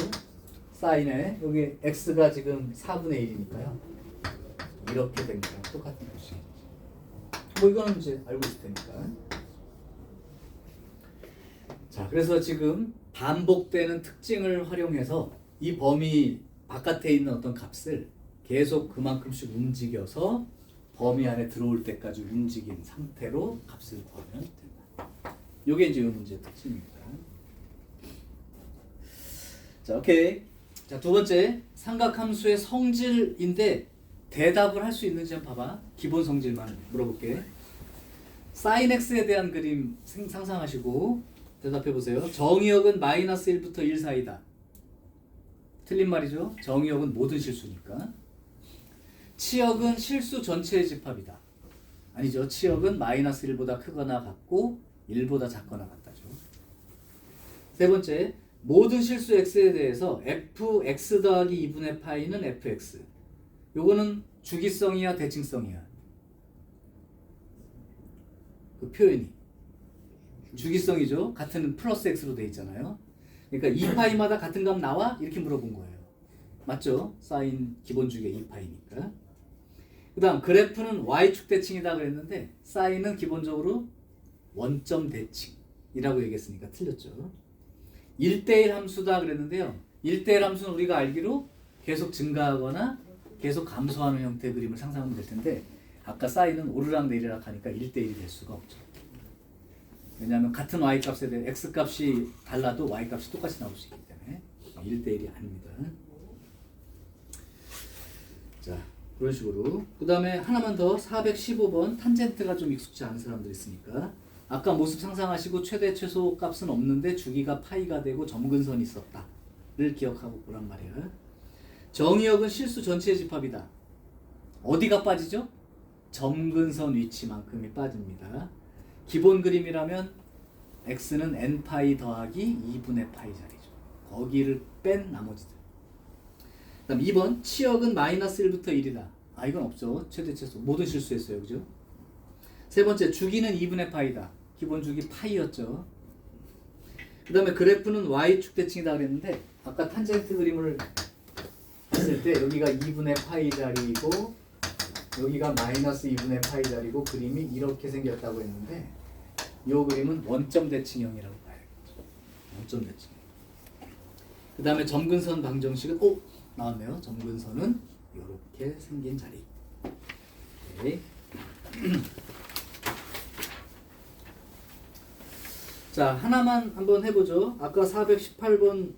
S1: 사인에 여기 x가 지금 4분의 1이니까요. 이렇게 된 거랑 똑같은 것이겠지. 뭐 이거는 이제 알고 있을 테니까. 자, 그래서 지금 반복되는 특징을 활용해서 이 범위 바깥에 있는 어떤 값을 계속 그만큼씩 움직여서 범위 안에 들어올 때까지 움직인 상태로 값을 구하면 된다. 요게 이제 이 문제의 특징입니다. 자, 오케이. 자, 두 번째 삼각함수의 성질인데 대답을 할 수 있는지 한번 봐봐. 기본 성질만 물어볼게. sin x에 대한 그림 상상하시고 대답해 보세요. 정의역은 마이너스 1부터 1 사이다. 틀린 말이죠. 정의역은 모든 실수니까. 치역은 실수 전체의 집합이다. 아니죠. 치역은 마이너스 1보다 크거나 같고 1보다 작거나 같다죠. 세 번째, 모든 실수 x에 대해서 fx 더하기 2분의 파이는 fx. 요거는 주기성이야 대칭성이야? 그 표현이 주기성이죠. 같은 플러스 x로 돼 있잖아요. 그러니까 2파이마다 같은 값 나와? 이렇게 물어본 거예요. 맞죠? 사인 기본 주기가 2파이니까. 그 다음 그래프는 y축 대칭이다 그랬는데 사인은 기본적으로 원점 대칭이라고 얘기했으니까 틀렸죠. 1대1 함수다 그랬는데요. 1대1 함수는 우리가 알기로 계속 증가하거나 계속 감소하는 형태의 그림을 상상하면 될 텐데 아까 사인은 오르락 내리락 하니까 1대1이 될 수가 없죠. 왜냐하면 같은 y값에 대해 x값이 달라도 y값이 똑같이 나올 수 있기 때문에 1대1이 아닙니다. 자, 그런 식으로. 그 다음에 하나만 더 415번 탄젠트가 좀 익숙지 않은 사람들이 있으니까 아까 모습 상상하시고 최대 최소 값은 없는데 주기가 파이가 되고 점근선이 있었다를 기억하고 보란 말이야. 정의역은 실수 전체의 집합이다. 어디가 빠지죠? 점근선 위치만큼이 빠집니다. 기본 그림이라면 x는 n파이 더하기 2분의 파이 자리죠. 거기를 뺀 나머지들. 그 다음 2번 치역은 마이너스 1부터 1이다. 아, 이건 없죠. 최대 최소 모든 실수했어요. 그죠? 세 번째 주기는 2분의 파이다. 기본 주기 파이였죠. 그 다음에 그래프는 y축 대칭이다 그랬는데 아까 탄젠트 그림을 했을 때 여기가 2분의 파이 자리이고 여기가 마이너스 2분의 파이 자리고 그림이 이렇게 생겼다고 했는데 이 그림은 원점 대칭형이라고 봐야겠죠. 원점 대칭. 그 다음에 점근선 방정식은 나왔네요. 점근선은 이렇게 생긴 자리. 오케이. 자, 하나만 한번 해보죠. 아까 417번,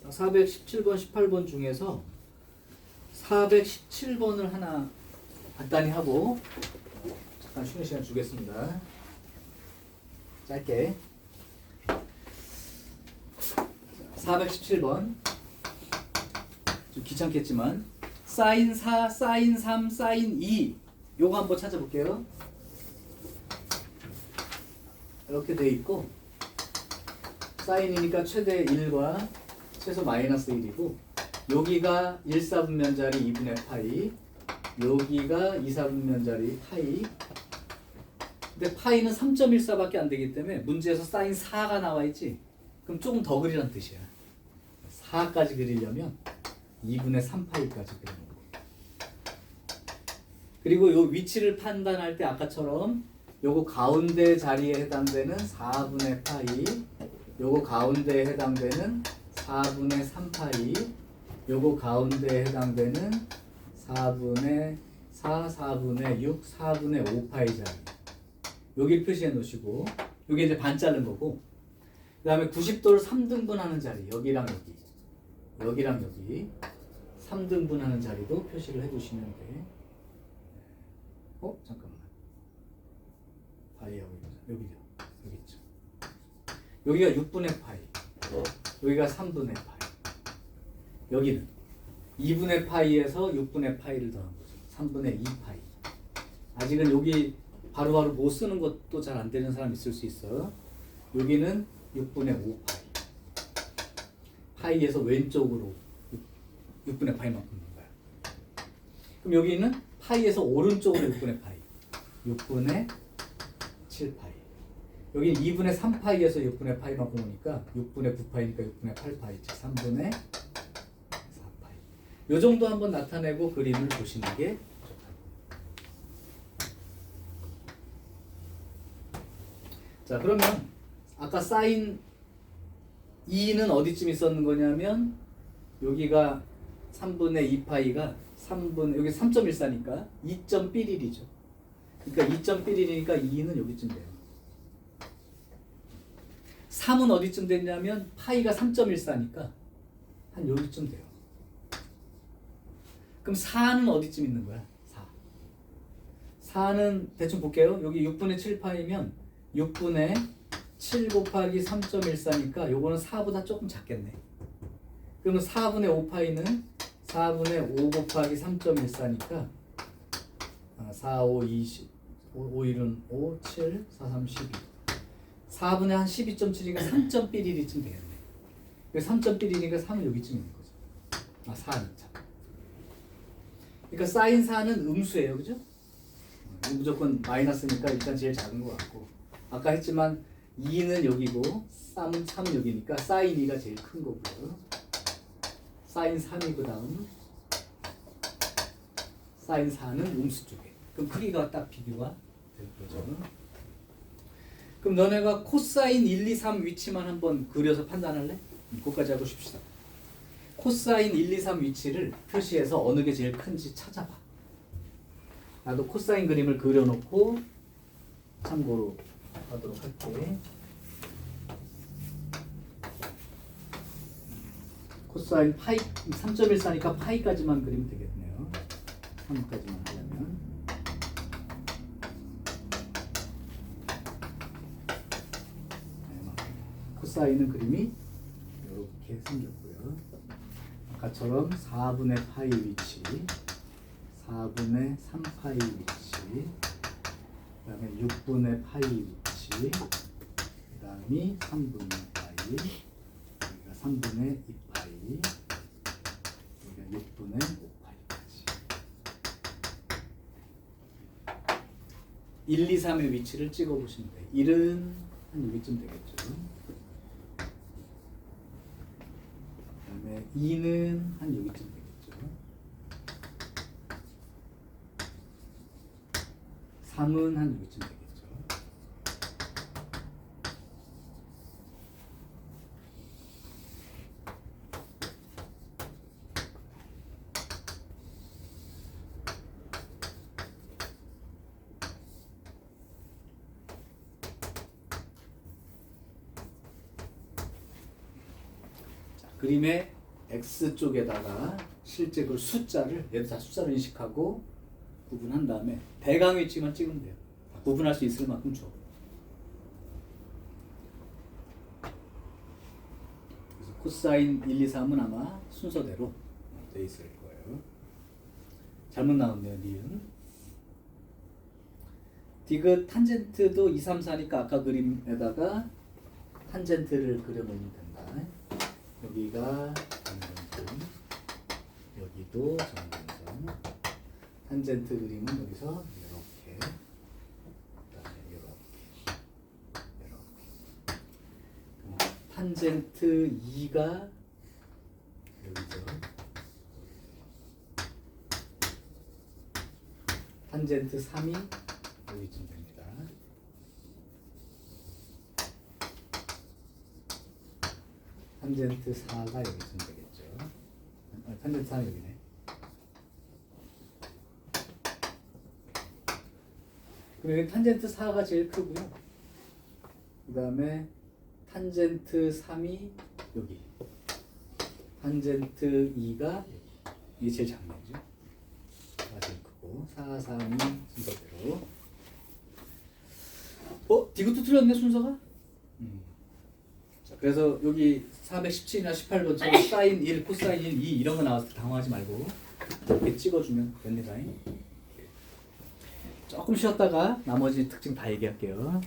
S1: 18번 중에서 417번을 하나 간단히 하고 잠깐 쉬는 시간 주겠습니다. 짧게. 417번 좀 귀찮겠지만 사인 4, 사인 3, 사인 2 요거 한번 찾아볼게요. 이렇게 돼 있고 사인이니까 최대 1과 최소 마이너스 1이고 여기가 1, 4분면자리 2분의 파이 여기가 2, 4분면자리 파이. 근데 파이는 3.14밖에 안 되기 때문에 문제에서 사인 4가 나와 있지. 그럼 조금 더 그리란 뜻이야. 4까지 그리려면 2분의 3파이까지 그리는 거예요. 그리고 요 위치를 판단할 때 아까처럼 요거 가운데 자리에 해당되는 4분의 파이 요거 가운데에 해당되는 4분의 3파이 요거 가운데에 해당되는 4분의 4, 4분의 6, 4분의 5파이 자리 여기 표시해 놓으시고 여기 이제 반 자른 거고 그 다음에 90도를 3등분 하는 자리 여기랑 여기 여기랑 여기 3등분 하는 자리도 표시를 해 두시면 돼. 잠깐만 파이하고 여기죠. 여기 있죠. 여기가 6분의 파이 여기가 3분의 파이 여기는 2분의 파이에서 6분의 파이를 더한 거죠. 3분의 2파이. 아직은 여기 바로바로 못 쓰는 것도 잘 안 되는 사람 있을 수 있어. 여기는 6분의 5파이. 파이에서 왼쪽으로 6분의 파이만큼 넣는 거야. 그럼 여기는 파이에서 오른쪽으로 6분의 파이. 6분의 7파이. 여기는 2분의 3파이에서 6분의 파이만큼 오니까 6분의 9파이니까 6분의 8파이. 즉 3분의 요 정도 한번 나타내고 그림을 보시는 게 좋다. 자, 그러면 아까 사인 2는 어디쯤 있었는 거냐면 여기가 3분의 2파이가 3분 여기 3.14니까 2.11이죠. 그러니까 2.11이니까 2는 여기쯤 돼요. 3은 어디쯤 됐냐면 파이가 3.14니까 한 여기쯤 돼요. 그럼 4는 어디쯤 있는 거야? 4. 4는 대충 볼게요. 여기 6분의 7파이면 6분의 7 곱하기 3.14니까 요거는 4보다 조금 작겠네. 그러면 4분의 5파이는 4분의 5 곱하기 3.14니까 4, 5, 20 5, 1은 5, 7, 4, 3, 12 4분의 한 12.7이니까 3.11쯤 되겠네. 3.11이니까 3은 여기쯤 있는 거죠. 4는 참. 그러니까 사인 4는 음수예요. 그죠? 무조건 마이너스니까 일단 제일 작은 것 같고 아까 했지만 2는 여기고 3은 여기니까 사인 2가 제일 큰 거고요. 사인 3이 그 다음 사인 4는 음수 쪽에. 그럼 크기가 딱 비교가 될 거죠. 그럼 너네가 코사인 1, 2, 3 위치만 한번 그려서 판단할래? 그거까지 하고 싶시다. 코사인 1, 2, 3 위치를 표시해서 어느 게 제일 큰지 찾아봐. 나도 코사인 그림을 그려놓고 참고로 하도록 할게. 코사인 파이 3.14니까 파이까지만 그리면 되겠네요. 3까지만 하려면 코사인은 그림이 이렇게 생겼고요. 아까처럼 4분의 파이 위치, 4분의 3파이 위치, 그 다음에 6분의 파이 위치, 그 다음이 3분의 파이, 여기가 3분의 2파이, 여기가 6분의 5파이까지. 1, 2, 3의 위치를 찍어보시면 돼요. 1은 한 여기쯤 되겠죠. 그 다음에 2는 한 여기쯤 되겠죠. 3은 한 여기쯤 되겠죠. 그림의 X쪽에다가 실제 그 숫자를 얘도 다 숫자로 인식하고 구분한 다음에 대강 위치만 찍으면 돼요. 구분할 수 있을 만큼 줘. 그래서 코사인 1, 2, 3은 아마 순서대로 돼 있을 거예요. 잘못 나왔네요. 니은. 디귿 탄젠트도 2, 3, 4니까 아까 그림에다가 탄젠트를 그려놓으면 된다. 여기가 정근선, 여기도 정근선. 탄젠트 그림은 여기서 이렇게, 그다음에 이렇게. 탄젠트 2가 여기죠. 탄젠트 3이 여기쯤 됩니다. 탄젠트 4가 여기쯤 되겠죠. 탄젠트 4는 여기네. 그럼 여기 탄젠트 4가 제일 크고요. 그 다음에 탄젠트 3이 여기. 탄젠트 2가 여기. 이게 제일 작네죠. 4가 제일 크고 4, 3, 2 순서대로. 디귿도 틀렸네 순서가? 자, 그래서 여기 417이나 18번처럼 사인 1, 코사인 1, 2 이런 거 나왔을 때 당황하지 말고 이렇게 찍어주면 됩니다. 조금 쉬었다가 나머지 특징 다 얘기할게요.